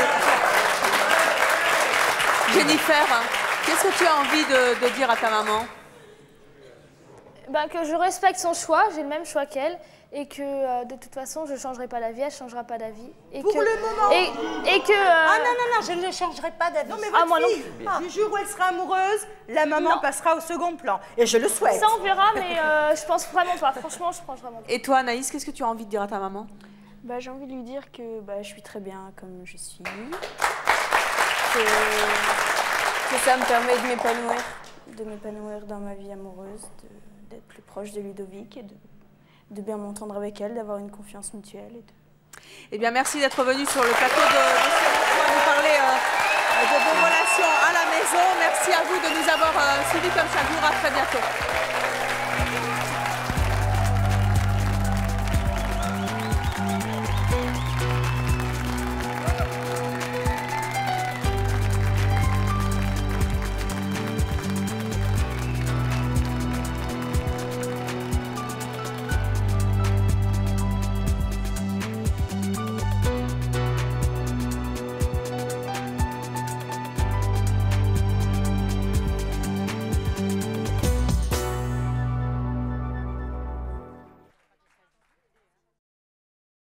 Jennifer, qu'est-ce que tu as envie de dire à ta maman? Bah, que je respecte son choix, j'ai le même choix qu'elle, et que de toute façon je ne changerai pas d'avis, elle ne changera pas d'avis. Pour le moment. Et que... Ah non, je ne changerai pas d'avis. Non mais votre fille, du jour où elle sera amoureuse, la maman passera au second plan. Et je le souhaite. Ça on verra, mais je pense vraiment pas. Franchement, je pense vraiment pas. Et toi Anaïs, qu'est-ce que tu as envie de dire à ta maman? Bah, j'ai envie de lui dire que je suis très bien comme je suis. Que ça me permet de m'épanouir dans ma vie amoureuse, d'être plus proche de Ludovic et de bien m'entendre avec elle, d'avoir une confiance mutuelle. Eh bien, merci d'être venu sur le plateau de pour nous parler de vos relations à la maison. Merci à vous de nous avoir suivis comme chaque jour. À très bientôt.